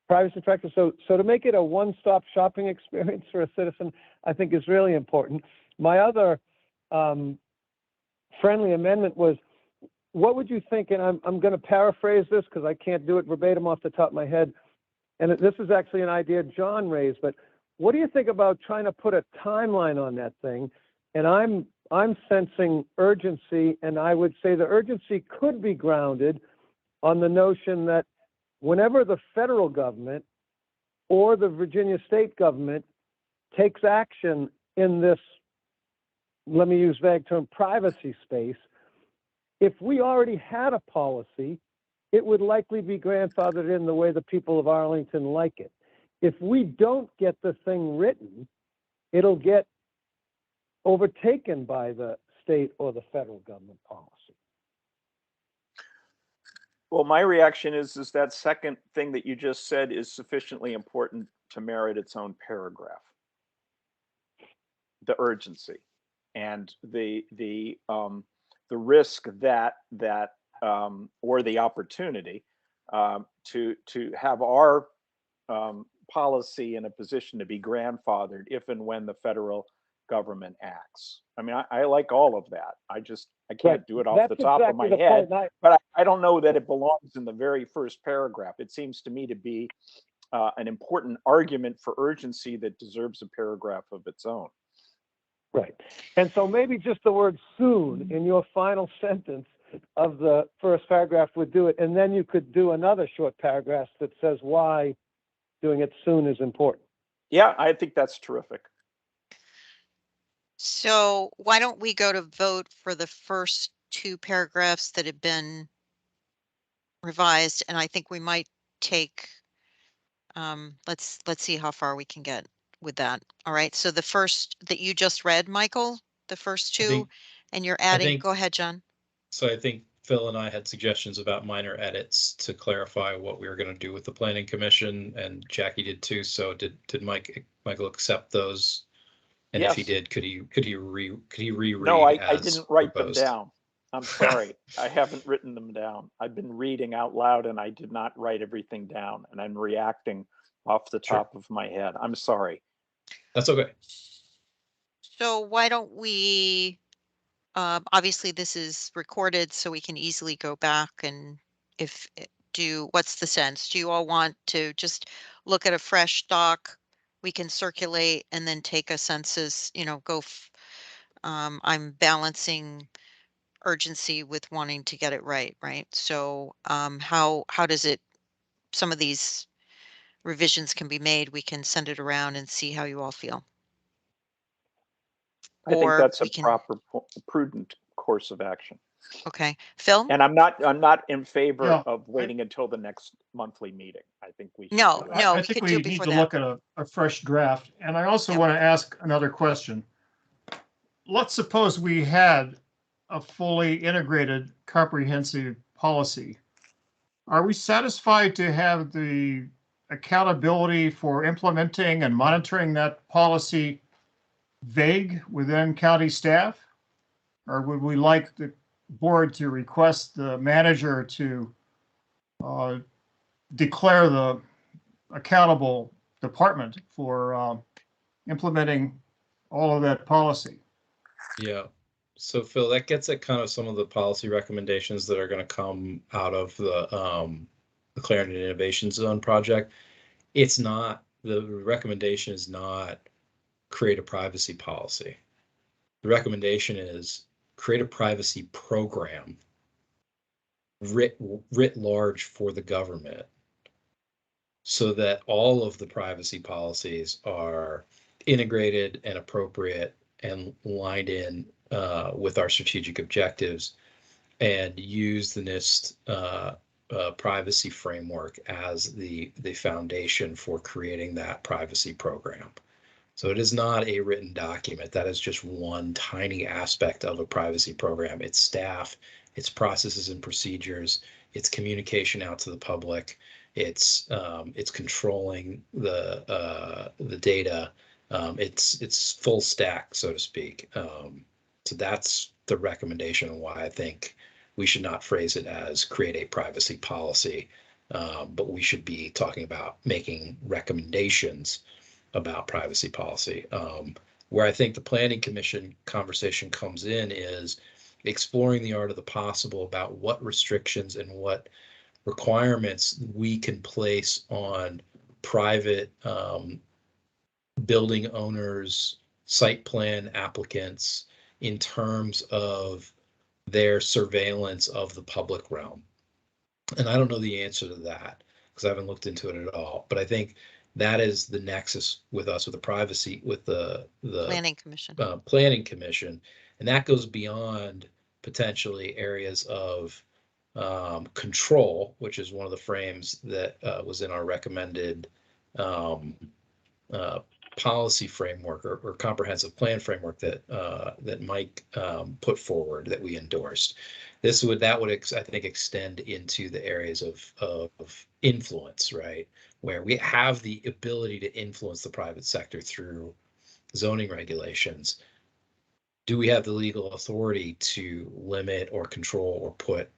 privacy practice. So to make it a one-stop shopping experience for a citizen, I think is really important. My other friendly amendment was, what would you think, and I'm going to paraphrase this because I can't do it verbatim off the top of my head, and this is actually an idea John raised, but what do you think about trying to put a timeline on that thing? And I'm sensing urgency, and I would say the urgency could be grounded on the notion that whenever the federal government or the Virginia state government takes action in this, let me use vague term, privacy space, if we already had a policy, it would likely be grandfathered in the way the people of Arlington like it. If we don't get the thing written, it'll get overtaken by the state or the federal government policy. Well, my reaction is that second thing that you just said is sufficiently important to merit its own paragraph. The urgency and the risk that or the opportunity to have our policy in a position to be grandfathered if and when the federal government acts. I mean, I like all of that. I can't do it off the top of my head, but I don't know that it belongs in the very first paragraph. It seems to me to be an important argument for urgency that deserves a paragraph of its own. Right. And so maybe just the word soon in your final sentence of the first paragraph would do it. And then you could do another short paragraph that says why doing it soon is important. Yeah, I think that's terrific. So why don't we go to vote for the first two paragraphs that have been revised, and I think we might take, let's see how far we can get with that. All right, so the first that you just read, Michael, the first two, and you're adding, go ahead, John. So I think Phil and I had suggestions about minor edits to clarify what we were going to do with the Planning Commission, and Jackie did too. So did Michael accept those? And yes. If he did, could he reread? No, I didn't write proposed? Them down. I'm sorry. I haven't written them down. I've been reading out loud and I did not write everything down, and I'm reacting off the top of my head. I'm sorry. That's okay. So why don't we, obviously this is recorded so we can easily go back and what's the sense? Do you all want to just look at a fresh doc? We can circulate and then take a census, I'm balancing urgency with wanting to get it right? So how does it, some of these revisions can be made, we can send it around and see how you all feel. I think that's a proper, prudent course of action. Okay, Phil? And I'm not in favor of waiting until the next monthly meeting. I think we should. I think we need to look at a fresh draft. And I also want to ask another question. Let's suppose we had a fully integrated, comprehensive policy. Are we satisfied to have the accountability for implementing and monitoring that policy vague within county staff? Or would we like the board to request the manager to declare the accountable department for implementing all of that policy? Yeah. So Phil, that gets at kind of some of the policy recommendations that are going to come out of the Clarendon Innovation Zone project. It's not, the recommendation is not create a privacy policy. The recommendation is create a privacy program writ large for the government, so that all of the privacy policies are integrated and appropriate and lined in with our strategic objectives, and use the NIST privacy framework as the foundation for creating that privacy program. So it is not a written document. That is just one tiny aspect of a privacy program. It's staff, it's processes and procedures, it's communication out to the public, It's controlling the data. It's full stack, so to speak. So that's the recommendation and why I think we should not phrase it as create a privacy policy, but we should be talking about making recommendations about privacy policy. Where I think the Planning Commission conversation comes in is exploring the art of the possible about what restrictions and what requirements we can place on private building owners, site plan applicants in terms of their surveillance of the public realm. And I don't know the answer to that because I haven't looked into it at all. But I think that is the nexus with us with the privacy with the Planning Commission. Planning Commission, and that goes beyond potentially areas of control, which is one of the frames that was in our recommended policy framework or comprehensive plan framework that Mike put forward that we endorsed. That would I think extend into the areas of influence, right? Where we have the ability to influence the private sector through zoning regulations. Do we have the legal authority to limit or control or put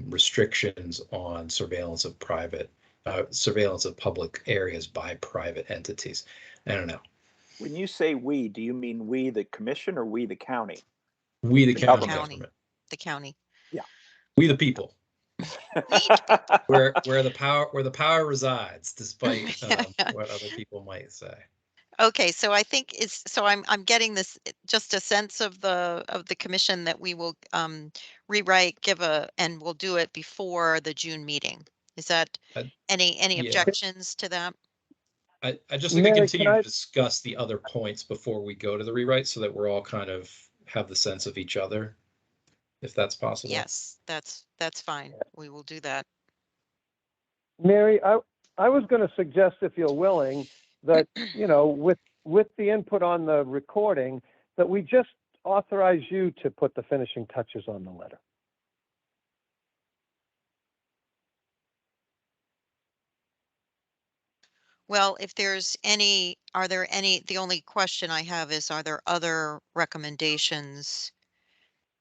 restrictions on surveillance of public areas by private entities? I don't know. When you say we, do you mean we the commission or we the county? We the county county. government. The county. Yeah. We the people. We the people. Where the power resides, despite what other people might say. Okay, so I think I'm getting this just a sense of the commission that we will rewrite, and we'll do it before the June meeting. Is that any yeah. objections to that? I just think we continue to discuss the other points before we go to the rewrite so that we're all kind of have the sense of each other, if that's possible. Yes, that's fine. We will do that. Mary, I was going to suggest, if you're willing, that, with the input on the recording, that we just authorize you to put the finishing touches on the letter. Well, if there's any, the only question I have is, are there other recommendations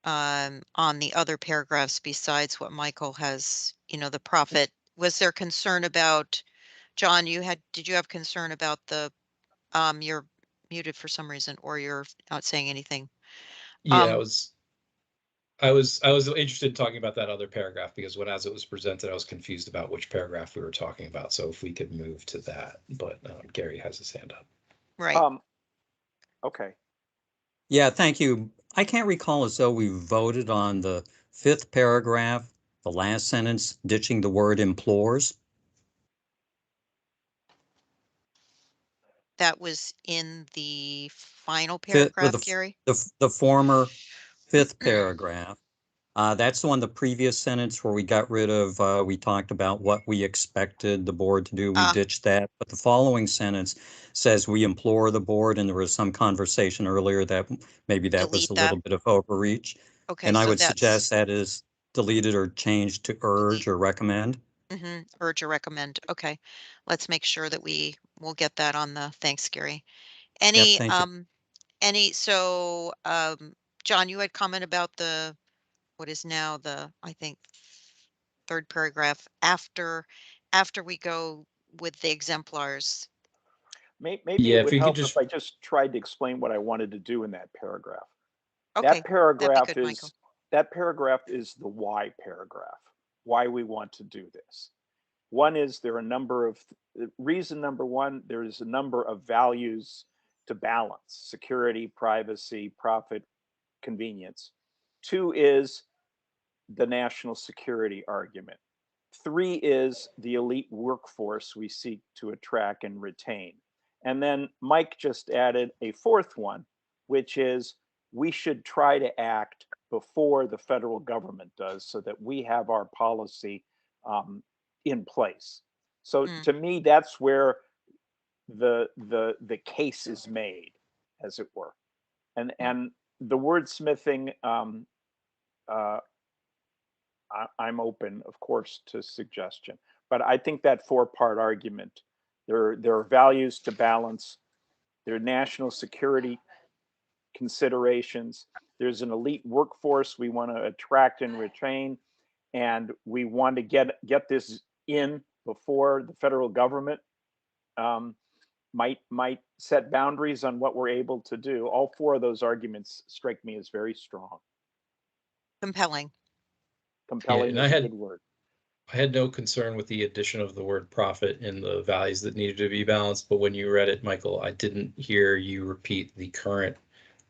on the other paragraphs besides what Michael has, the profit? Was there concern about, John, did you have concern about you're muted for some reason, or you're not saying anything? Yeah, I was interested in talking about that other paragraph because as it was presented, I was confused about which paragraph we were talking about. So if we could move to that, but Gary has his hand up. Right. Okay. Yeah, thank you. I can't recall as though we voted on the 5th paragraph, the last sentence, ditching the word implores. That was in the final paragraph, Gary? The former 5th paragraph. That's the one, the previous sentence where we got rid of, we talked about what we expected the board to do. We ditched that. But the following sentence says we implore the board, and there was some conversation earlier that maybe that was a little bit of overreach. Okay, and I so would suggest that is deleted or changed to urge or recommend. Urge or recommend. Okay. Let's make sure that we'll get that on the, thanks, Gary. Any, so, John, you had comment about what is now I think, 3rd paragraph after we go with the exemplars. Maybe it would help if I just tried to explain what I wanted to do in that paragraph. Okay, that paragraph that'd be good, that paragraph is the why paragraph, why we want to do this. One is there are a number of reason number one, there is a number of values to balance: security, privacy, profit, convenience. 2 is the national security argument. 3 is the elite workforce we seek to attract and retain. And then Mike just added a 4th one, which is we should try to act before the federal government does so that we have our policy in place. So to me, that's where the case is made, as it were. And the wordsmithing, I'm open, of course, to suggestion. But I think that four-part argument, there are values to balance, there are national security considerations, there's an elite workforce we want to attract and retain, and we want to get this in before the federal government might set boundaries on what we're able to do. All four of those arguments strike me as very strong. Compelling. Compelling is a good word. I had no concern with the addition of the word profit in the values that needed to be balanced, but when you read it, Michael, I didn't hear you repeat the current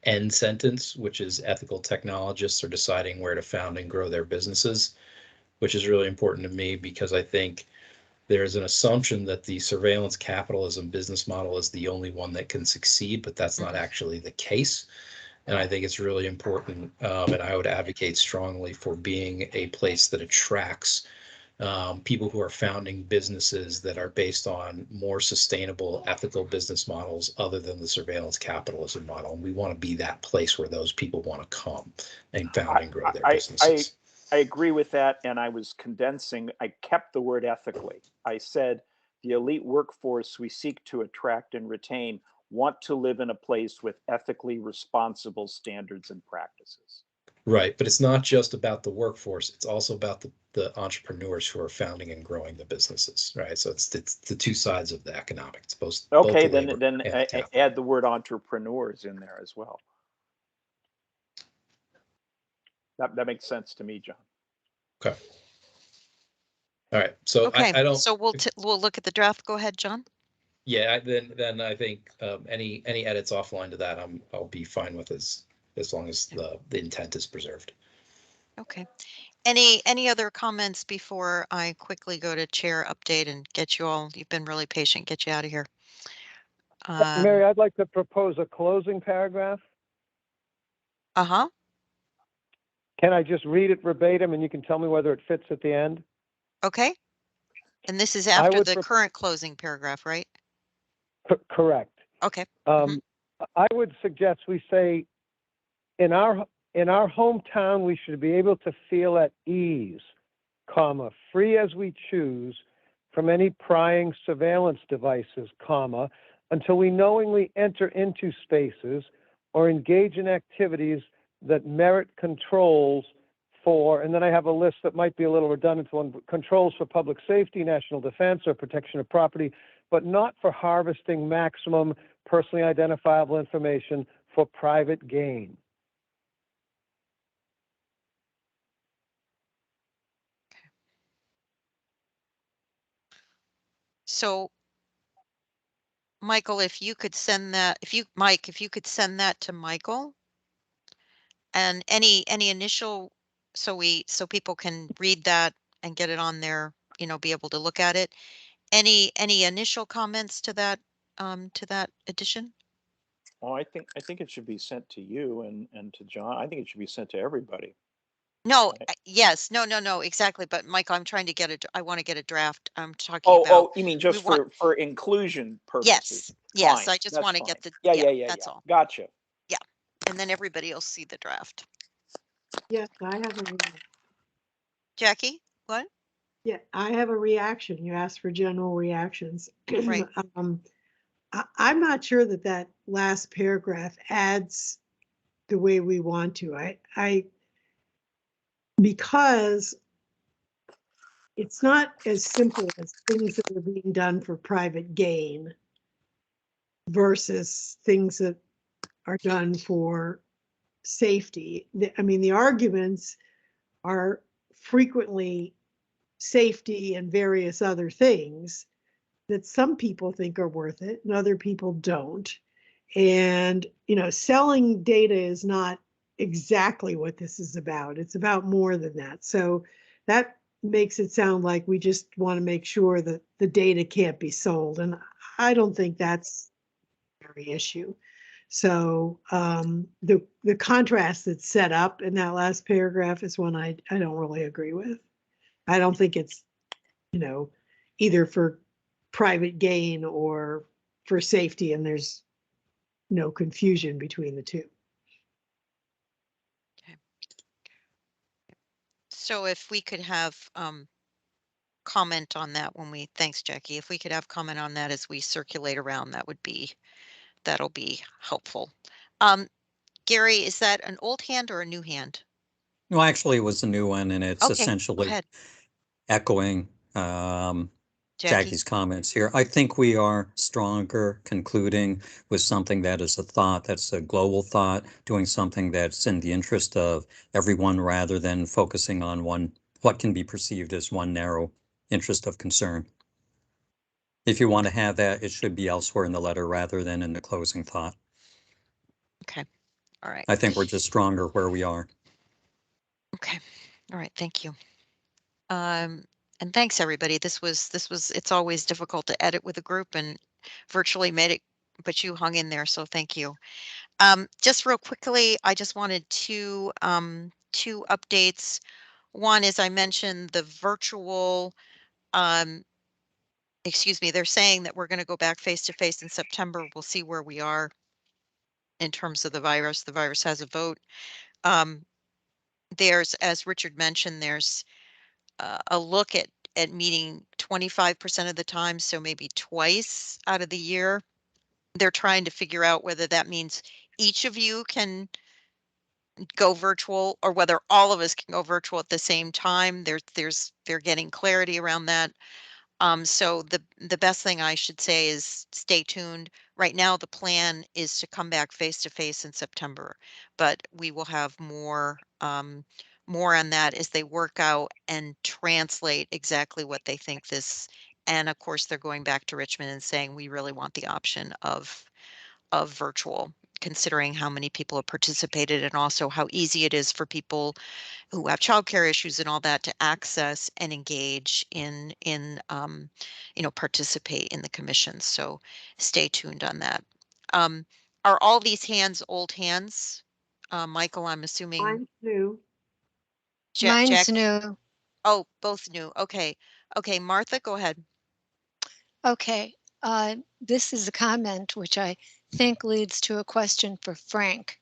end sentence, which is ethical technologists are deciding where to found and grow their businesses, which is really important to me because I think there's an assumption that the surveillance capitalism business model is the only one that can succeed, but that's not actually the case. And I think it's really important, and I would advocate strongly for being a place that attracts people who are founding businesses that are based on more sustainable, ethical business models other than the surveillance capitalism model. And we want to be that place where those people want to come and found and grow their businesses. I agree with that, and I was condensing. I kept the word ethically. I said the elite workforce we seek to attract and retain want to live in a place with ethically responsible standards and practices. Right, but it's not just about the workforce. It's also about the entrepreneurs who are founding and growing the businesses, right? So it's the two sides of the economic. It's both. Okay, both then add the word entrepreneurs in there as well. That makes sense to me, John. Okay. All right. So okay. I don't. So we'll look at the draft. Go ahead, John. Yeah. Then I think any edits offline to that I'll be fine with as long as the intent is preserved. Okay. Any other comments before I quickly go to chair update and get you all? You've been really patient. Get you out of here. Mary, I'd like to propose a closing paragraph. Uh-huh. Can I just read it verbatim and you can tell me whether it fits at the end? Okay. And this is after the current closing paragraph, right? Correct. Okay. I would suggest we say, in our hometown, we should be able to feel at ease, comma, free as we choose from any prying surveillance devices, comma, until we knowingly enter into spaces or engage in activities that merit controls for, and then I have a list that might be a little redundant, one controls for public safety, national defense, or protection of property, but not for harvesting maximum personally identifiable information for private gain. So, Michael, if you could send that, Mike, if you could send that to Michael, and any initial, so people can read that and get it on there, be able to look at it. Any initial comments to that addition? Well, I think it should be sent to you and to John. I think it should be sent to everybody. No, yes, no, exactly. But Michael, I'm trying to get I want to get a draft. I'm talking about. Oh, you mean just for inclusion purposes? Yes. Fine, I just want to get the. Yeah. That's all. Gotcha. Yeah, and then everybody will see the draft. Yes, I have a reaction. Jackie, what? Yeah, I have a reaction. You asked for general reactions. Right. I'm not sure that last paragraph adds the way we want to. Because it's not as simple as things that are being done for private gain versus things that are done for safety. The arguments are frequently safety and various other things that some people think are worth it and other people don't. And, selling data is not exactly what this is about. It's about more than that. So that makes it sound like we just want to make sure that the data can't be sold. And I don't think that's the issue. So the contrast that's set up in that last paragraph is one I don't really agree with. I don't think it's, either for private gain or for safety, and there's no confusion between the two. Okay. So if we could have comment on that thanks, Jackie. If we could have comment on that as we circulate around, that'll be helpful. Gary, is that an old hand or a new hand? No, actually, it was a new one, and it's Okay, go essentially ahead, echoing Jackie. Jackie's comments here. I think we are stronger concluding with something that is a thought, that's a global thought, doing something that's in the interest of everyone rather than focusing on what can be perceived as one narrow interest of concern. If you want to have that, it should be elsewhere in the letter rather than in the closing thought. Okay, all right. I think we're just stronger where we are. Okay, all right, thank you. And thanks everybody. It's always difficult to edit with a group and virtually made it, but you hung in there, so thank you. Just real quickly, I just wanted two updates. One is I mentioned the virtual, excuse me, they're saying that we're going to go back face to face in September. We'll see where we are in terms of the virus. The virus has a vote. There's, as Richard mentioned, there's a look at meeting 25% of the time, so maybe twice out of the year. They're trying to figure out whether that means each of you can go virtual or whether all of us can go virtual at the same time. They're getting clarity around that. So the best thing I should say is stay tuned. Right now, the plan is to come back face to face in September, but we will have more on that as they work out and translate exactly what they think this. And of course, they're going back to Richmond and saying we really want the option of virtual, considering how many people have participated and also how easy it is for people who have childcare issues and all that to access and engage in participate in the commissions. So stay tuned on that. Are all these hands old hands? Michael, I'm assuming. Mine's new. Mine's Jackie? new. Oh, both new. Okay. Okay, Martha, go ahead. Okay, this is a comment which I think leads to a question for Frank.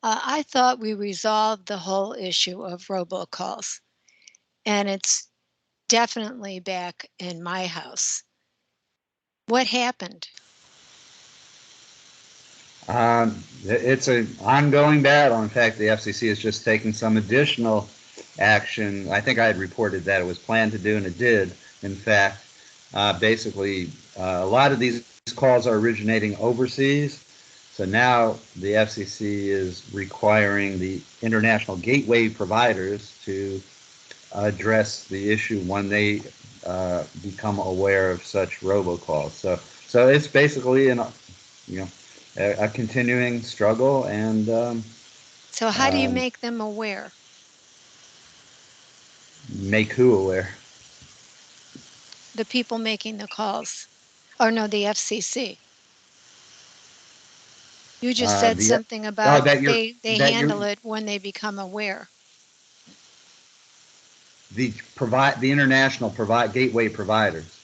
I thought we resolved the whole issue of robocalls, and it's definitely back in my house. What happened? It's an ongoing battle. In fact, the FCC is just taking some additional action. I think I had reported that it was planned to do, and it did. In fact, basically, a lot of these calls are originating overseas. So now the FCC is requiring the international gateway providers to address the issue when they become aware of such robocalls. So it's basically a continuing struggle, and So how do you make them aware? make who aware? The people making the calls, or no, the FCC. You just said something about they handle it when they become aware. The international gateway providers.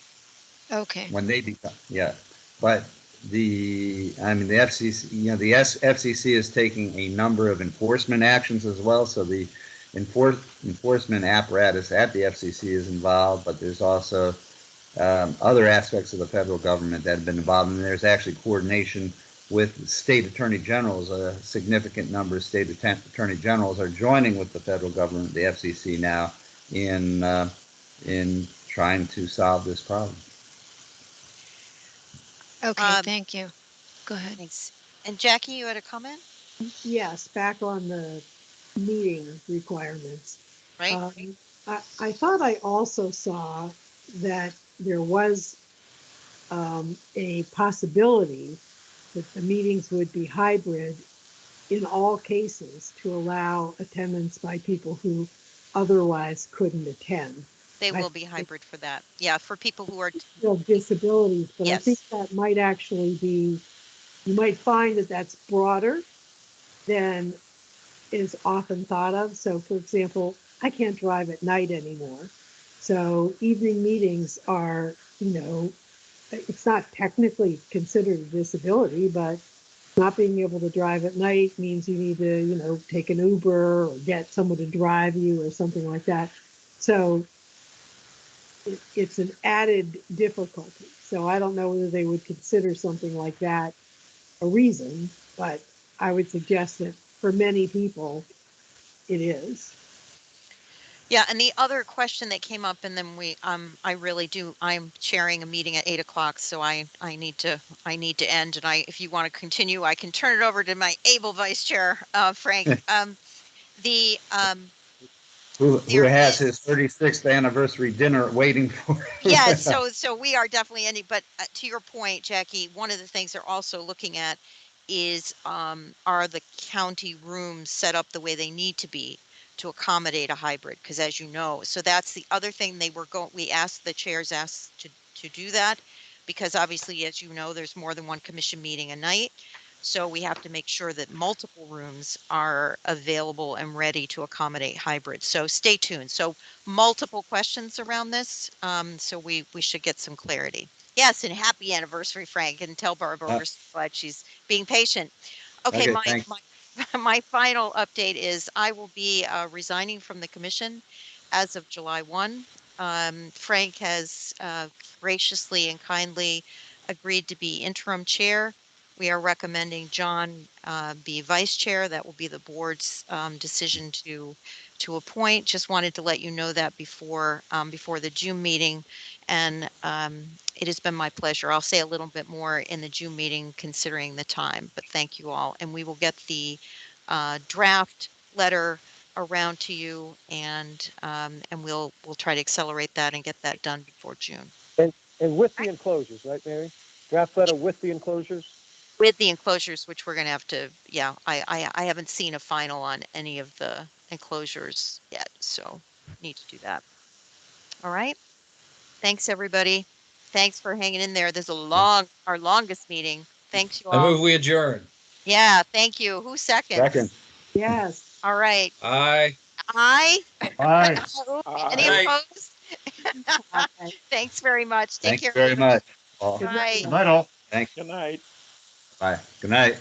Okay. When they become, yeah, but the FCC, the FCC is taking a number of enforcement actions as well. So the enforcement apparatus at the FCC is involved, but there's also other aspects of the federal government that have been involved, and there's actually coordination with state attorney generals. A significant number of state attorney generals are joining with the federal government, the FCC now, in trying to solve this problem. Okay, thank you. Go ahead. Thanks. And Jackie, you had a comment? Yes, back on the meeting requirements. Right. I thought I also saw that there was a possibility that the meetings would be hybrid in all cases to allow attendance by people who otherwise couldn't attend. They will be hybrid for that. Yeah, for people who are disabilities, but yes. I think that might actually be, you might find that that's broader than is often thought of. So for example, I can't drive at night anymore. So evening meetings are, it's not technically considered a disability, but not being able to drive at night means you need to, take an Uber or get someone to drive you or something like that. So it's an added difficulty. So I don't know whether they would consider something like that a reason, but I would suggest that for many people, it is. Yeah, and the other question that came up, and then I'm chairing a meeting at 8 o'clock, so I need to end. And if you want to continue, I can turn it over to my able vice chair, Frank. The Who there has is his 36th anniversary dinner waiting for Yeah, him. so we are definitely ending, but to your point, Jackie, one of the things they're also looking at is are the county rooms set up the way they need to be to accommodate a hybrid? Because as you know, so that's the other thing we asked, the chairs asked to do that, because obviously, as you know, there's more than one commission meeting a night. So we have to make sure that multiple rooms are available and ready to accommodate hybrids. So stay tuned. So multiple questions around this. So we should get some clarity. Yes, and happy anniversary, Frank, and tell Barbara we're so glad she's being patient. Okay, Okay, my thanks. my final update is I will be resigning from the commission as of July 1. Frank has graciously and kindly agreed to be interim chair. We are recommending John be vice chair. That will be the board's decision to appoint. Just wanted to let you know that before the June meeting, and it has been my pleasure. I'll say a little bit more in the June meeting considering the time, but thank you all, and we will get the draft letter around to you, and we'll try to accelerate that and get that done before June. And with the enclosures, right, Mary? Draft letter with the enclosures? With the enclosures, which we're gonna have to, yeah, I haven't seen a final on any of the enclosures yet, so need to do that. All right. Thanks, everybody. Thanks for hanging in there. This is our longest meeting. Thanks, you I all. move we adjourn. Yeah, thank you. Who seconds? Second. Yes. All right. Aye. Aye. Aye. Any Aye. opposed? Thanks very much. Take Thanks care. very much. Good Bye. Good night, all. Thanks. Good night. Bye. Good night.